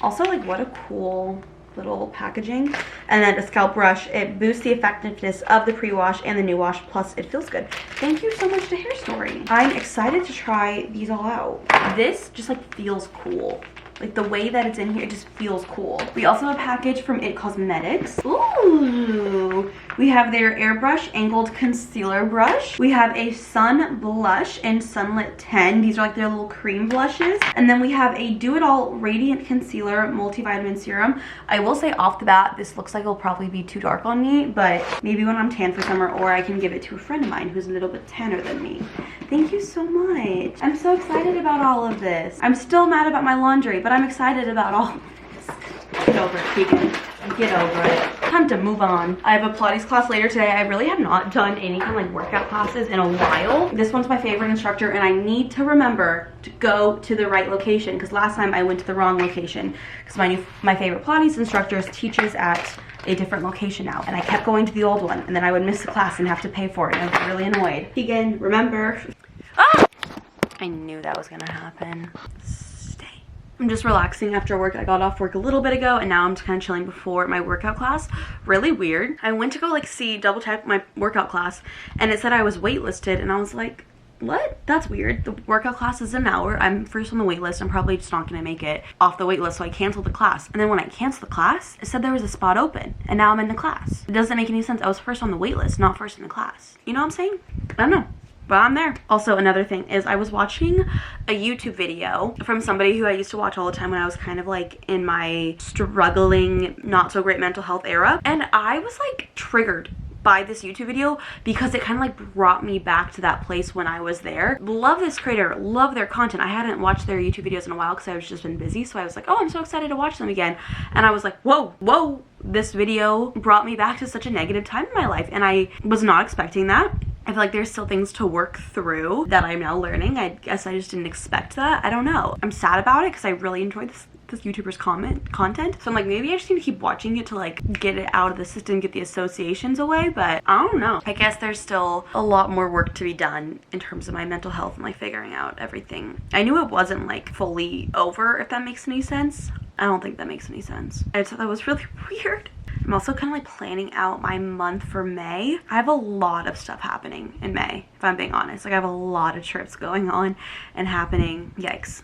Also, like, what a cool little packaging. And then a scalp brush. It boosts the effectiveness of the pre-wash and the new wash, plus it feels good. Thank you so much to Hair Story. I'm excited to try these all out. This just like feels cool. Like the way that it's in here, it just feels cool. We also have a package from It Cosmetics. Ooh. We have their Airbrush Angled Concealer Brush. We have a Sun Blush in Sunlit 10. These are like their little cream blushes. And then we have a Do It All Radiant Concealer Multivitamin Serum. I will say off the bat, this looks like it'll probably be too dark on me, but maybe when I'm tan for summer, or I can give it to a friend of mine who's a little bit tanner than me. Thank you so much. I'm so excited about all of this. I'm still mad about my laundry, but I'm excited about all of this. Get over it, Keegan. Get over it. Time to move on. I have a Pilates class later today. I really have not done any kind of like workout classes in a while. This one's my favorite instructor, and I need to remember to go to the right location because last time I went to the wrong location because my favorite Pilates instructor teaches at a different location now, and I kept going to the old one, and then I would miss the class and have to pay for it, and I was really annoyed. Keegan, remember. Ah! I knew that was gonna happen. I'm just relaxing after work. I got off work a little bit ago and now I'm kind of chilling before my workout class. Really weird. I went to go like double check my workout class and it said I was waitlisted and I was like, what? That's weird. The workout class is an hour. I'm first on the wait list. I'm probably just not gonna make it off the wait list, so I canceled the class. And then when I canceled the class, it said there was a spot open and now I'm in the class. It doesn't make any sense. I was first on the wait list, not first in the class. You know what I'm saying? I don't know. But I'm there. Also, another thing is I was watching a YouTube video from somebody who I used to watch all the time when I was kind of like in my struggling, not so great mental health era. And I was like triggered by this YouTube video because it kind of like brought me back to that place when I was there. Love this creator, love their content. I hadn't watched their YouTube videos in a while because I was just been busy. So I was like, oh, I'm so excited to watch them again. And I was like, whoa, this video brought me back to such a negative time in my life. And I was not expecting that. I feel like there's still things to work through that I'm now learning. I guess I just didn't expect that. I don't know. I'm sad about it because I really enjoyed this YouTuber's content. So I'm like, maybe I just need to keep watching it to like get it out of the system, get the associations away. But I don't know. I guess there's still a lot more work to be done in terms of my mental health and like figuring out everything. I knew it wasn't like fully over, if that makes any sense. I don't think that makes any sense. I just thought that was really weird. I'm also kind of like planning out my month for May. I have a lot of stuff happening in May, if I'm being honest. Like I have a lot of trips going on and happening. Yikes.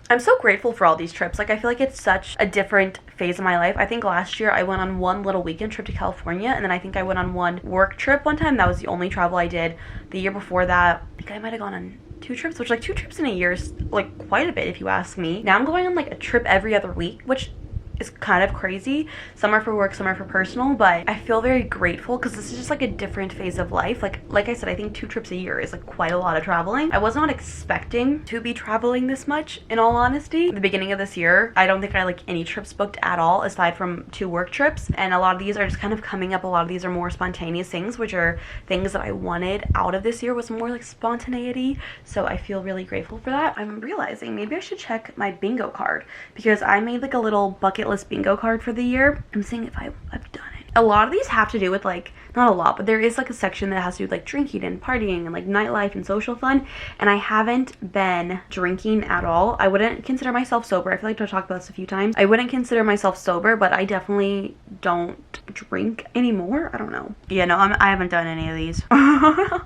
I'm so grateful for all these trips. Like I feel like it's such a different phase of my life. I think last year I went on one little weekend trip to California and then I think I went on one work trip one time. That was the only travel I did. The year before that, I think I might have gone on 2 trips, which like 2 trips in a year is like quite a bit if you ask me. Now I'm going on like a trip every other week, which is kind of crazy. Some are for work, some are for personal, but I feel very grateful because this is just like a different phase of life. Like I said, I think 2 trips a year is like quite a lot of traveling. I was not expecting to be traveling this much, in all honesty. At the beginning of this year, I don't think I like any trips booked at all aside from 2 work trips, and a lot of these are just kind of coming up. A lot of these are more spontaneous things, which are things that I wanted out of this year, was more like spontaneity. So I feel really grateful for that. I'm realizing maybe I should check my bingo card because I made like a little bucket list bingo card for the year. I'm seeing if I've done it. A lot of these have to do with like, not a lot, but there is like a section that has to do with like drinking and partying and like nightlife and social fun, and I haven't been drinking at all. I wouldn't consider myself sober. I feel like I've talked about this a few times. I wouldn't consider myself sober, but I definitely don't drink anymore. I don't know. Yeah, no, I haven't done any of these. Oh,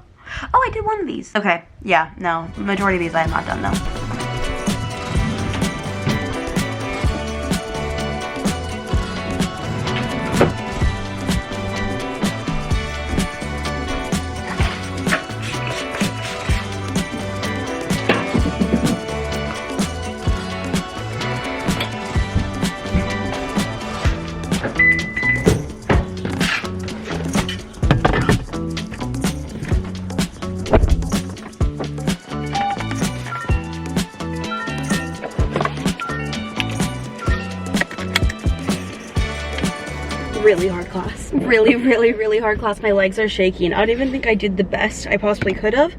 I did one of these. Okay, yeah, no, the majority of these I have not done though. Really hard class. Really hard class. My legs are shaking. I don't even think I did the best I possibly could have.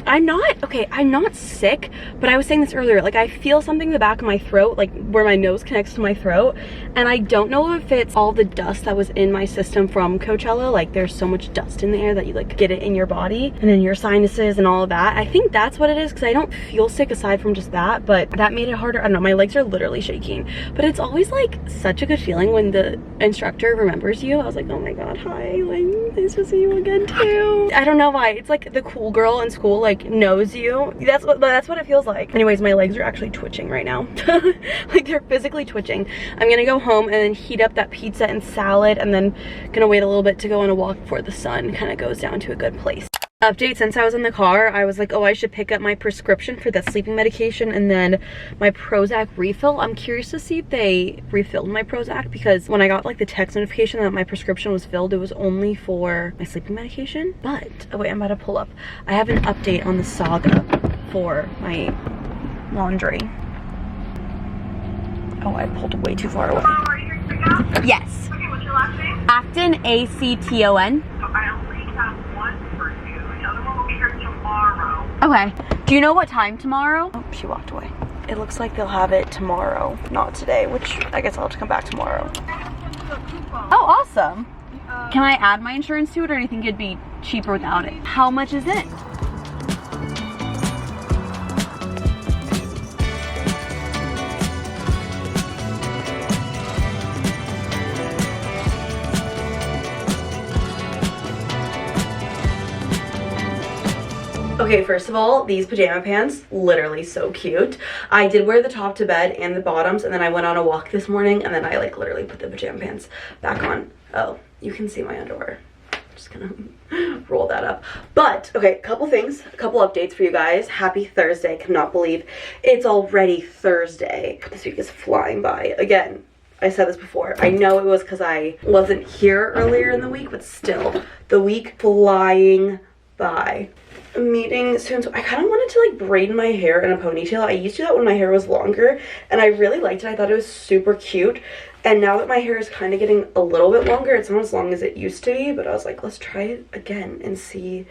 I'm not sick, but I was saying this earlier, like I feel something in the back of my throat, like where my nose connects to my throat, and I don't know if it's all the dust that was in my system from Coachella. Like there's so much dust in the air that you like get it in your body and in your sinuses and all of that. I think that's what it is, because I don't feel sick aside from just that, but that made it harder. I don't know, my legs are literally shaking, but it's always like such a good feeling when the instructor remembers you. I was like, oh my god, hi, like nice to see you again too. I don't know why, it's like the cool girl in school like knows you. That's what it feels like. Anyways, my legs are actually twitching right now. Like they're physically twitching. I'm gonna go home and then heat up that pizza and salad, and then gonna wait a little bit to go on a walk before the sun kind of goes down to a good place. Update, since I was in the car, I was like, oh, I should pick up my prescription for that sleeping medication and then my Prozac refill. I'm curious to see if they refilled my Prozac, because when I got like the text notification that my prescription was filled, it was only for my sleeping medication. But, oh wait, I'm about to pull up. I have an update on the Saga for my laundry. Oh, I pulled way too far away. Are you here to pick up? Yes. Okay, what's your last name? Acton, A-C-T-O-N. I only have one for you. The other one will be here tomorrow. Okay. Do you know what time tomorrow? Oh, she walked away. It looks like they'll have it tomorrow, not today, which I guess I'll have to come back tomorrow. Oh, awesome. Can I add my insurance to it, or do you think it'd be cheaper without it? How much is it? Okay, first of all, these pajama pants, literally so cute. I did wear the top to bed and the bottoms, and then I went on a walk this morning, and then I like literally put the pajama pants back on. Oh, you can see my underwear. Just gonna roll that up. But okay, couple things, a couple updates for you guys. Happy Thursday. Cannot believe it's already Thursday. This week is flying by. Again, I said this before. I know it was because I wasn't here earlier in the week, but still, the week flying by. A meeting soon, so I kind of wanted to like braid my hair in a ponytail. I used to do that when my hair was longer, and I really liked it. I thought it was super cute. And now that my hair is kind of getting a little bit longer, it's not as long as it used to be, but I was like, let's try it again and see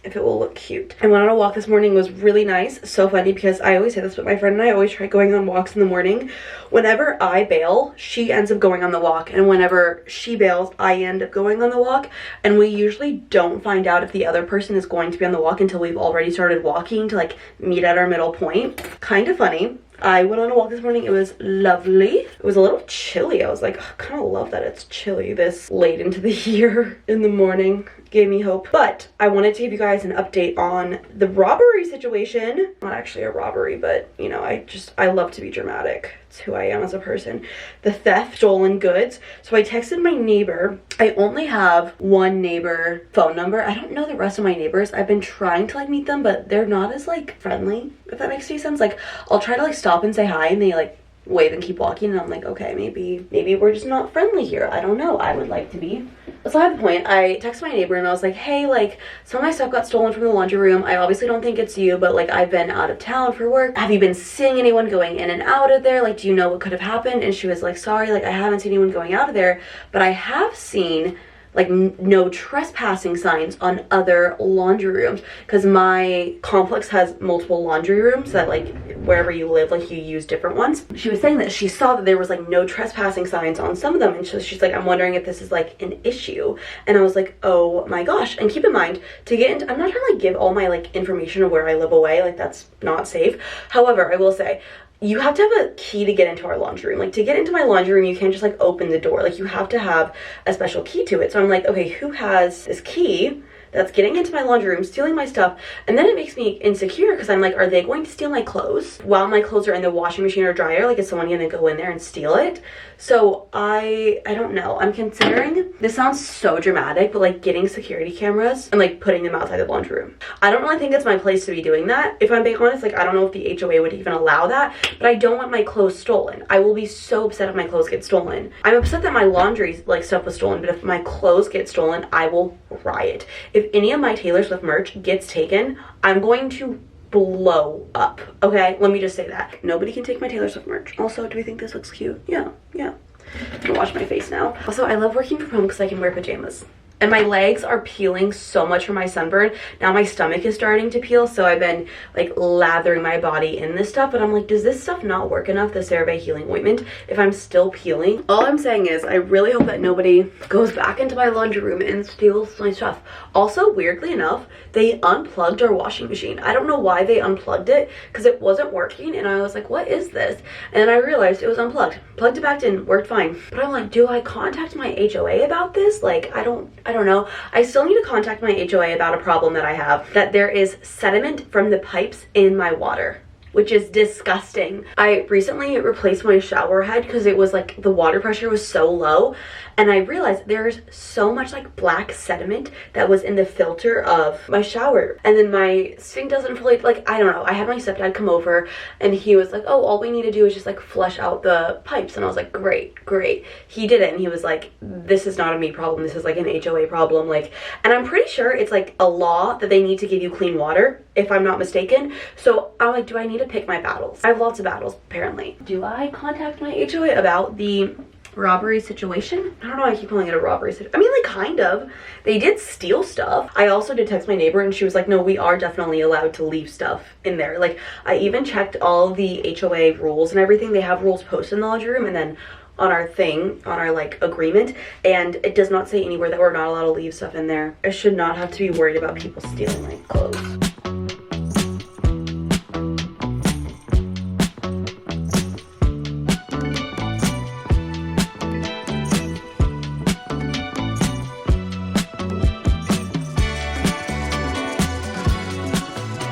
if it will look cute. I went on a walk this morning. It was really nice. So funny because I always say this, but my friend and I always try going on walks in the morning. Whenever I bail, she ends up going on the walk, and whenever she bails, I end up going on the walk, and we usually don't find out if the other person is going to be on the walk until we've already started walking to like meet at our middle point. Kind of funny. I went on a walk this morning. It was lovely. It was a little chilly. I was like, I kind of love that it's chilly this late into the year in the morning. Gave me hope. But I wanted to give you guys an update on the robbery situation. Not actually a robbery, but you know, I love to be dramatic. It's who I am as a person. The theft, stolen goods. So I texted my neighbor. I only have one neighbor phone number. I don't know the rest of my neighbors. I've been trying to like meet them, but they're not as like friendly, if that makes any sense. Like I'll try to like stop and say hi, and they like wave and keep walking, and I'm like, okay, maybe we're just not friendly here. I don't know. I would like to be. So I have a point. I texted my neighbor and I was like, hey, like some of my stuff got stolen from the laundry room. I obviously don't think it's you, but like I've been out of town for work. Have you been seeing anyone going in and out of there? Like, do you know what could have happened? And she was like, sorry, like I haven't seen anyone going out of there, but I have seen like no trespassing signs on other laundry rooms, because my complex has multiple laundry rooms that like wherever you live, like you use different ones. She was saying that she saw that there was like no trespassing signs on some of them, and she's like, I'm wondering if this is like an issue. And I was like, oh my gosh. And keep in mind, to get into, I'm not trying to like give all my like information of where I live away, like that's not safe. However, I will say, you have to have a key to get into our laundry room. Like to get into my laundry room, you can't just like open the door. Like you have to have a special key to it. So I'm like, okay, who has this key that's getting into my laundry room, stealing my stuff? And then it makes me insecure because I'm like, are they going to steal my clothes while my clothes are in the washing machine or dryer? Like is someone gonna go in there and steal it? So I don't know. I'm considering, this sounds so dramatic, but like getting security cameras and like putting them outside the laundry room. I don't really think it's my place to be doing that. If I'm being honest, like I don't know if the HOA would even allow that, but I don't want my clothes stolen. I will be so upset if my clothes get stolen. I'm upset that my laundry like stuff was stolen, but if my clothes get stolen, I will riot. If any of my Taylor Swift merch gets taken, I'm going to blow up. Okay, let me just say that. Nobody can take my Taylor Swift merch. Also, do we think this looks cute? Yeah. I'm gonna wash my face now. Also, I love working from home because I can wear pajamas. And my legs are peeling so much from my sunburn. Now my stomach is starting to peel, so I've been like lathering my body in this stuff, but I'm like, does this stuff not work enough, the CeraVe healing ointment, if I'm still peeling? All I'm saying is I really hope that nobody goes back into my laundry room and steals my stuff. Also, weirdly enough, they unplugged our washing machine. I don't know why they unplugged it, because it wasn't working, and I was like, what is this? And then I realized it was unplugged. Plugged it back in, worked fine. But I'm like, do I contact my HOA about this? Like, I don't know. I still need to contact my HOA about a problem that I have, that there is sediment from the pipes in my water, which is disgusting. I recently replaced my shower head because it was like the water pressure was so low, and I realized there's so much like black sediment that was in the filter of my shower, and then my sink doesn't fully, like, I don't know. I had my stepdad come over and he was like, oh, all we need to do is just like flush out the pipes, and I was like, great. He did it, and he was like, this is not a me problem, this is like an HOA problem. Like, and I'm pretty sure it's like a law that they need to give you clean water, if I'm not mistaken. So I'm like, do I need to pick my battles? I have lots of battles apparently. Do I contact my HOA about the robbery situation? I don't know why I keep calling it a robbery situation. I mean, like, kind of. They did steal stuff. I also did text my neighbor, and she was like, no, we are definitely allowed to leave stuff in there. Like, I even checked all the HOA rules and everything. They have rules posted in the laundry room and then on our thing, on our like agreement, and it does not say anywhere that we're not allowed to leave stuff in there. I should not have to be worried about people stealing my clothes.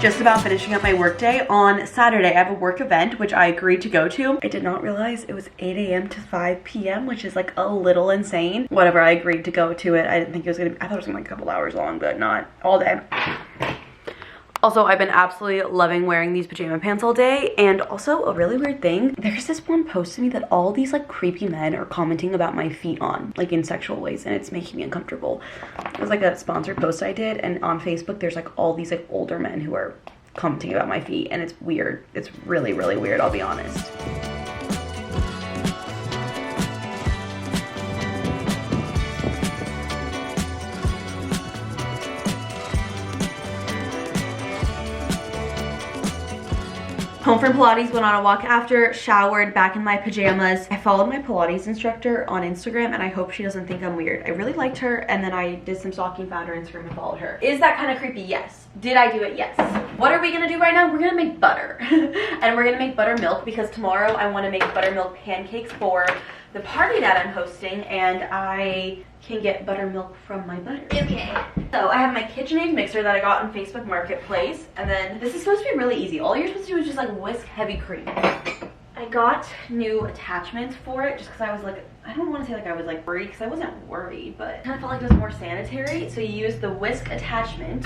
just about finishing up my workday. On Saturday, I have a work event, which I agreed to go to. I did not realize it was 8 a.m. to 5 p.m., which is like a little insane. Whatever, I agreed to go to it. I didn't think it was gonna be, I thought it was gonna be like a couple hours long, but not all day. Also, I've been absolutely loving wearing these pajama pants all day. And also a really weird thing, there's this one post to me that all these like creepy men are commenting about my feet on, like in sexual ways, and it's making me uncomfortable. It was like a sponsored post I did, and on Facebook there's like all these like older men who are commenting about my feet, and it's weird. It's really, really weird, I'll be honest. Home from Pilates, went on a walk after, showered, back in my pajamas. I followed my Pilates instructor on Instagram, and I hope she doesn't think I'm weird. I really liked her, and then I did some stalking, found her Instagram, and followed her. Is that kind of creepy? Yes. Did I do it? Yes. What are we gonna do right now? We're gonna make butter. And we're gonna make buttermilk because tomorrow I wanna make buttermilk pancakes for the party that I'm hosting, and I can get buttermilk from my butter. Okay. So I have my KitchenAid mixer that I got on Facebook Marketplace, and then this is supposed to be really easy. All you're supposed to do is just like whisk heavy cream. I got new attachments for it just because I was like, I don't want to say like I was like worried, because I wasn't worried, but I kind of felt like it was more sanitary. So you use the whisk attachment.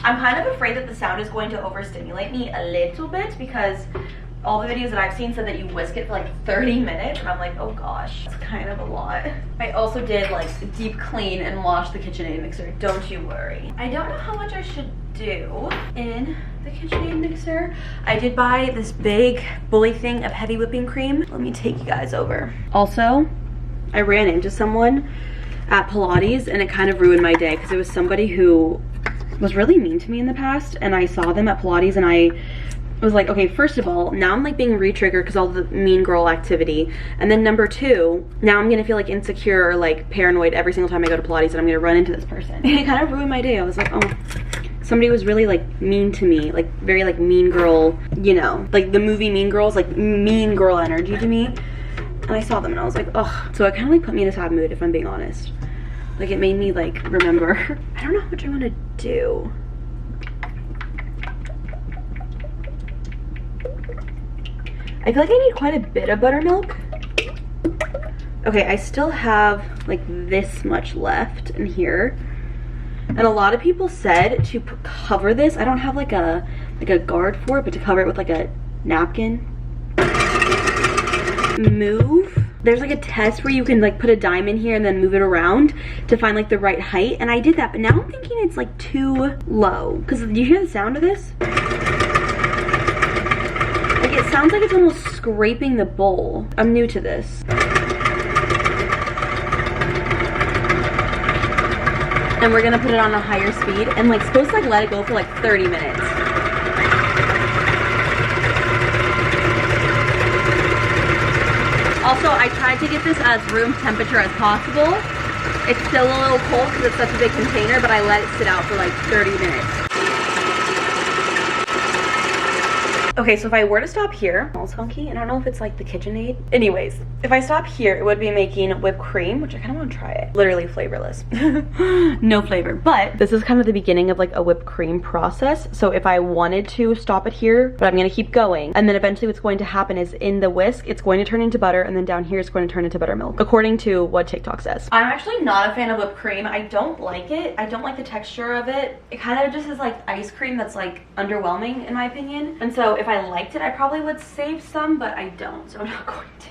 I'm kind of afraid that the sound is going to overstimulate me a little bit because all the videos that I've seen said that you whisk it for like 30 minutes, and I'm like, oh gosh, that's kind of a lot. I also did like deep clean and wash the KitchenAid mixer, don't you worry. I don't know how much I should do in the KitchenAid mixer. I did buy this big bully thing of heavy whipping cream. Let me take you guys over. Also, I ran into someone at Pilates, and it kind of ruined my day because it was somebody who was really mean to me in the past, and I saw them at Pilates, and I was like, okay, first of all, now I'm like being re-triggered because all the mean girl activity, and then number two, now I'm gonna feel like insecure or like paranoid every single time I go to Pilates, and I'm gonna run into this person. And it kind of ruined my day. I was like, oh, somebody was really like mean to me, like very like mean girl, you know, like the movie Mean Girls, like mean girl energy to me. And I saw them and I was like, oh. So it kind of like put me in a sad mood, if I'm being honest. Like it made me like remember. I don't know how much I want to do. I feel like I need quite a bit of buttermilk. Okay, I still have like this much left in here. And a lot of people said to cover this. I don't have like a guard for it, but to cover it with like a napkin. Move. There's like a test where you can like put a dime in here and then move it around to find like the right height. And I did that, but now I'm thinking it's like too low. Because do you hear the sound of this? Like it sounds like it's almost scraping the bowl. I'm new to this. And we're gonna put it on a higher speed and like supposed to like let it go for like 30 minutes. Also, I tried to get this as room temperature as possible. It's still a little cold because it's such a big container, but I let it sit out for like 30 minutes. Okay, so if I were to stop here, it smells funky. I don't know if it's like the KitchenAid. Anyways, if I stop here, it would be making whipped cream, which I kind of want to try it. Literally flavorless. No flavor. But this is kind of the beginning of like a whipped cream process. So if I wanted to stop it here, but I'm going to keep going. And then eventually what's going to happen is in the whisk, it's going to turn into butter. And then down here, it's going to turn into buttermilk, according to what TikTok says. I'm actually not a fan of whipped cream. I don't like it. I don't like the texture of it. It kind of just is like ice cream that's like underwhelming in my opinion. And so if I liked it, I probably would save some, but I don't, so I'm not going to.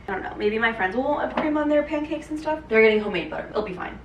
I don't know, maybe my friends will want whipped cream on their pancakes and stuff. They're getting homemade butter, it'll be fine.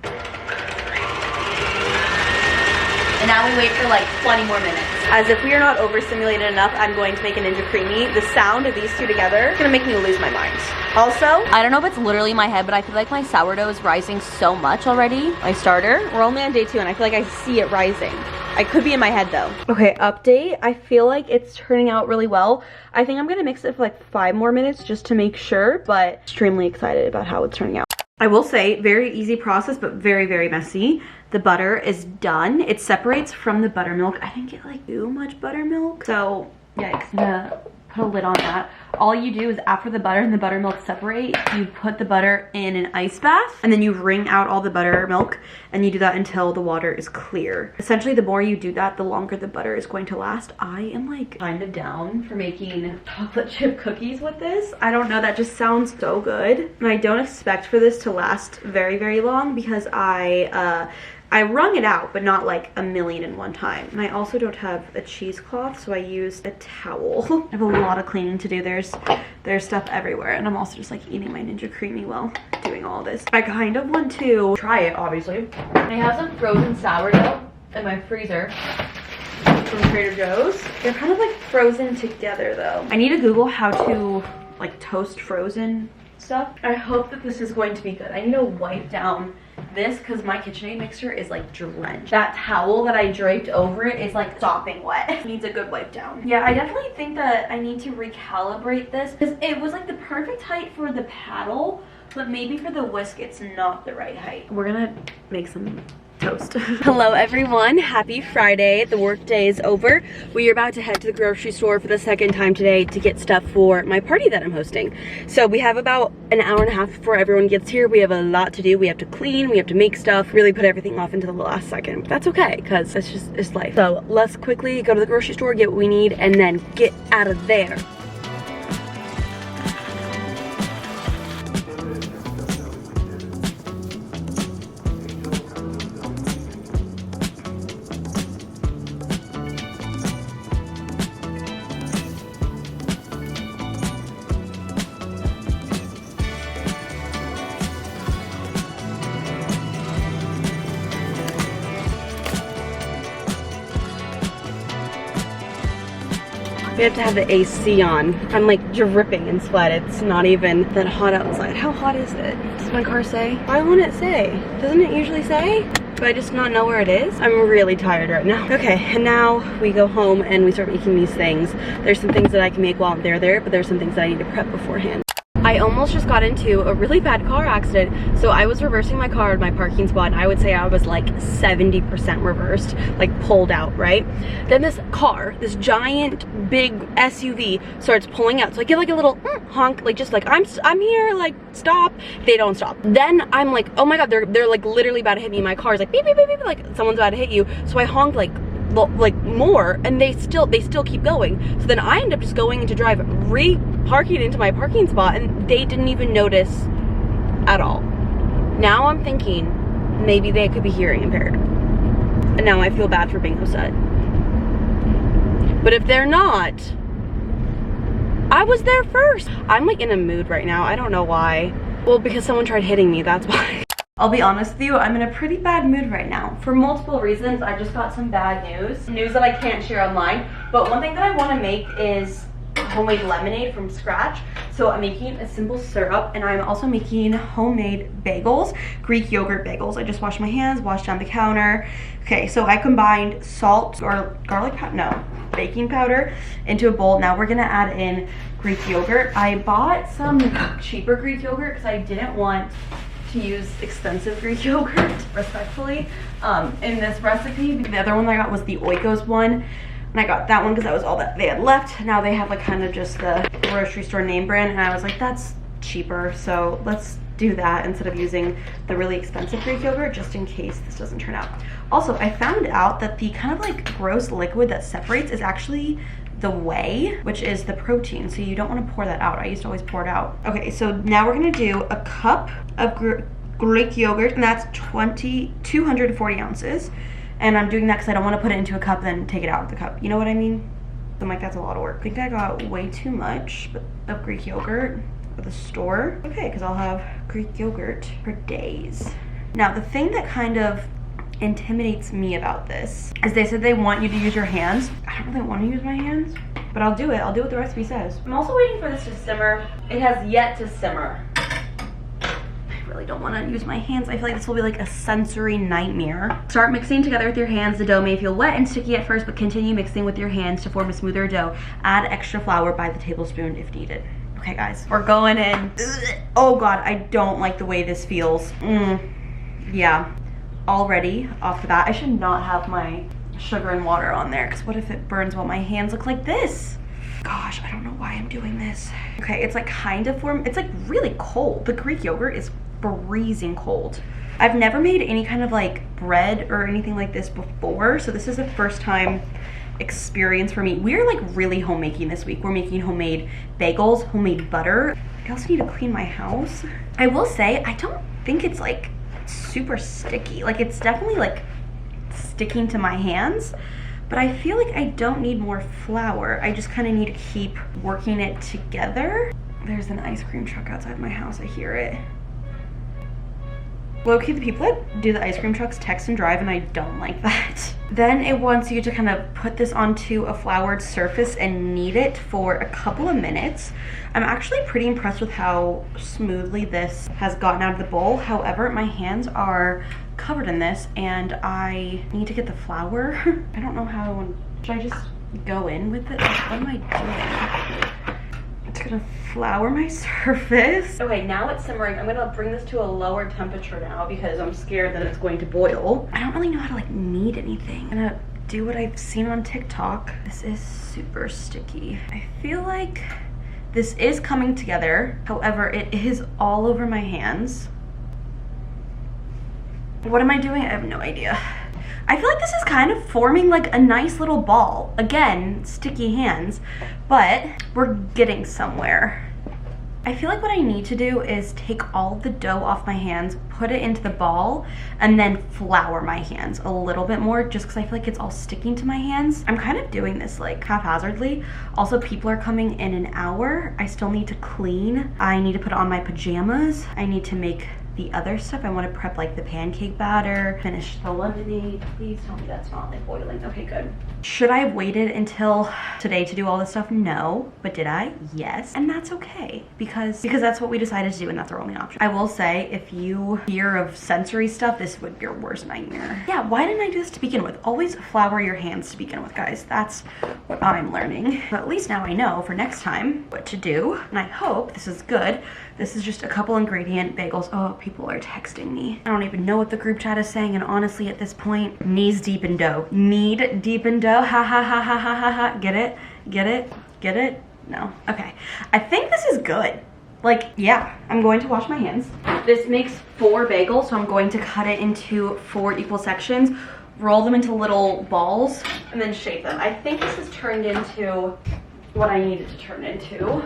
And now we wait for like 20 more minutes. As if we are not overstimulated enough, I'm going to make an Ninja Creamy. The sound of these two together is gonna make me lose my mind. Also, I don't know if it's literally my head, but I feel like my sourdough is rising so much already. My starter, we're only on day 2 and I feel like I see it rising. I could be in my head though. Okay, update. I feel like it's turning out really well. I think I'm gonna mix it for like 5 more minutes just to make sure, but extremely excited about how it's turning out. I will say, very easy process, but very, very messy. The butter is done. It separates from the buttermilk. I didn't get like too much buttermilk, so yikes. The put a lid on that. All you do is after the butter and the buttermilk separate, you put the butter in an ice bath and then you wring out all the buttermilk, and you do that until the water is clear. Essentially, the more you do that, the longer the butter is going to last. I am like kind of down for making chocolate chip cookies with this. I don't know, that just sounds so good. And I don't expect for this to last very, very long because I wrung it out, but not like a million in one time. And I also don't have a cheesecloth, so I used a towel. I have a lot of cleaning to do. There's stuff everywhere, and I'm also just like eating my Ninja Creamy while doing all this. I kind of want to try it, obviously. I have some frozen sourdough in my freezer from Trader Joe's. They're kind of like frozen together though. I need to Google how to like toast frozen stuff. I hope that this is going to be good. I need to wipe down this because my KitchenAid mixer is like drenched. That towel that I draped over it is like sopping wet. It needs a good wipe down. Yeah, I definitely think that I need to recalibrate this because it was like the perfect height for the paddle, but maybe for the whisk it's not the right height. We're gonna make some toast. Hello everyone, happy Friday. The work day is over. We are about to head to the grocery store for the second time today to get stuff for my party that I'm hosting. So we have about an hour and a half before everyone gets here. We have a lot to do. We have to clean, we have to make stuff, really put everything off until the last second. But that's okay, because it's life. So let's quickly go to the grocery store, get what we need, and then get out of there. We have to have the AC on. I'm like dripping in sweat. It's not even that hot outside. How hot is it? Does my car say? Why won't it say? Doesn't it usually say? Do I just not know where it is? I'm really tired right now. Okay, and now we go home and we start making these things. There's some things that I can make while they're there, but there's some things that I need to prep beforehand. I almost just got into a really bad car accident. So I was reversing my car in my parking spot, and I would say I was like 70% reversed, like pulled out, right? Then this car, this giant big SUV starts pulling out. So I give like a little honk, like just like I'm here, like stop. They don't stop. Then I'm like, oh my God, they're like literally about to hit me. My car's like beep, beep, beep, beep, like someone's about to hit you. So I honk like more, and they still keep going. So then I end up just going into drive, re-parking into my parking spot, and they didn't even notice at all. Now I'm thinking maybe they could be hearing impaired, and now I feel bad for being upset. But if they're not, I was there first. I'm like in a mood right now. I don't know why. Well, because someone tried hitting me, that's why. I'll be honest with you, I'm in a pretty bad mood right now for multiple reasons. I just got some bad news that I can't share online. But one thing that I want to make is homemade lemonade from scratch. So I'm making a simple syrup, and I'm also making homemade bagels, Greek yogurt bagels. I just washed my hands, washed down the counter. Okay, so I combined salt or garlic powder, no, baking powder into a bowl. Now we're gonna add in Greek yogurt. I bought some cheaper Greek yogurt because I didn't want to use expensive Greek yogurt, respectfully, in this recipe. The other one that I got was the Oikos one, and I got that one because that was all that they had left. Now they have like kind of just the grocery store name brand, and I was like, that's cheaper, so let's do that instead of using the really expensive Greek yogurt, just in case this doesn't turn out. Also, I found out that the kind of like gross liquid that separates is actually the whey, which is the protein, so you don't want to pour that out. I used to always pour it out. Okay, so now we're gonna do a cup of Greek yogurt, and that's 240 ounces. And I'm doing that because I don't want to put it into a cup and then take it out of the cup. You know what I mean? I'm like, that's a lot of work. I think I got way too much of Greek yogurt at the store. Okay, because I'll have Greek yogurt for days. Now, the thing that kind of intimidates me about this is they said they want you to use your hands. I don't really want to use my hands, but I'll do it. I'll do what the recipe says. I'm also waiting for this to simmer. It has yet to simmer. I really don't want to use my hands. I feel like this will be like a sensory nightmare. Start mixing together with your hands. The dough may feel wet and sticky at first, but continue mixing with your hands to form a smoother dough. Add extra flour by the tablespoon if needed. Okay guys, we're going in. Oh God, I don't like the way this feels. Yeah. Already off the bat, I should not have my sugar and water on there, because what if it burns while my hands look like this? Gosh, I don't know why I'm doing this. Okay, it's like kind of warm. It's like really cold. The Greek yogurt is freezing cold. I've never made any kind of like bread or anything like this before, so this is a first time experience for me. We're like really homemaking this week. We're making homemade bagels, homemade butter. I also need to clean my house. I will say, I don't think it's like super sticky. Like it's definitely like sticking to my hands, but I feel like I don't need more flour. I just kind of need to keep working it together. There's an ice cream truck outside my house. I hear it. Low-key, the people that do the ice cream trucks text and drive, and I don't like that. Then it wants you to kind of put this onto a floured surface and knead it for a couple of minutes. I'm actually pretty impressed with how smoothly this has gotten out of the bowl. However, my hands are covered in this and I need to get the flour. I don't know how. Should I just go in with it? Like, what am I doing? It's gonna flour my surface. Okay, now it's simmering. I'm gonna bring this to a lower temperature now because I'm scared that it's going to boil. I don't really know how to like knead anything. I'm gonna do what I've seen on TikTok. This is super sticky. I feel like this is coming together. However, it is all over my hands. What am I doing? I have no idea. I feel like this is kind of forming like a nice little ball. Again, sticky hands, but we're getting somewhere. I feel like what I need to do is take all the dough off my hands, put it into the ball, and then flour my hands a little bit more just because I feel like it's all sticking to my hands. I'm kind of doing this like haphazardly. Also, people are coming in an hour. I still need to clean. I need to put on my pajamas. I need to make the other stuff. I want to prep like the pancake batter, finish the lemonade. Please tell me that's not like boiling. Okay, good. Should I have waited until today to do all this stuff? No. But did I? Yes. And that's okay because that's what we decided to do and that's our only option. I will say, if you fear of sensory stuff, this would be your worst nightmare. Yeah, why didn't I do this to begin with? Always flour your hands to begin with, guys. That's what I'm learning. But at least now I know for next time what to do. And I hope this is good. This is just a couple ingredient bagels. Oh, people are texting me. I don't even know what the group chat is saying, and honestly at this point, knees deep in dough. Kneed deep in dough. Ha ha ha ha ha ha ha. Get it? Get it? Get it? No. Okay. I think this is good. Like, yeah, I'm going to wash my hands. This makes 4 bagels, so I'm going to cut it into 4 equal sections, roll them into little balls, and then shape them. I think this has turned into what I needed to turn into.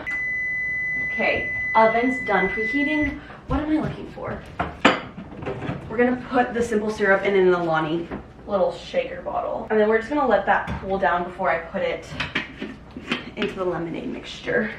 Okay, oven's done preheating. What am I looking for? We're gonna put the simple syrup in an Alani little shaker bottle. And then we're just gonna let that cool down before I put it into the lemonade mixture.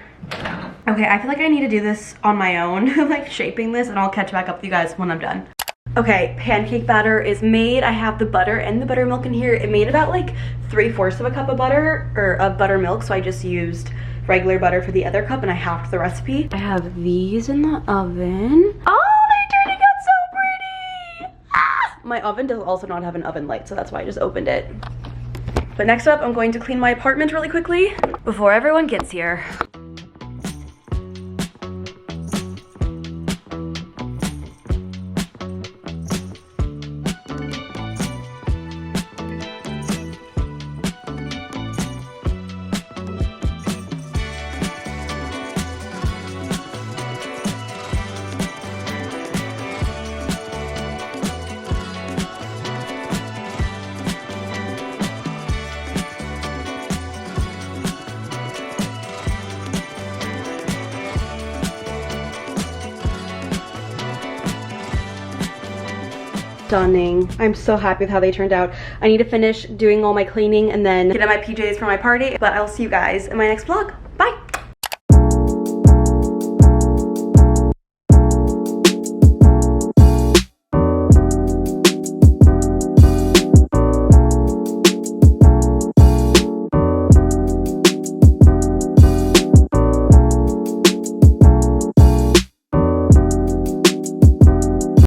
Okay, I feel like I need to do this on my own, like shaping this, and I'll catch back up with you guys when I'm done. Okay, pancake batter is made. I have the butter and the buttermilk in here. It made about like 3/4 of a cup of butter, or of buttermilk, so I just used regular butter for the other cup and I halved the recipe. I have these in the oven. Oh, they're turning out so pretty! Ah! My oven does also not have an oven light, so that's why I just opened it. But next up, I'm going to clean my apartment really quickly before everyone gets here. Stunning. I'm so happy with how they turned out. I need to finish doing all my cleaning and then get in my PJs for my party, but I'll see you guys in my next vlog.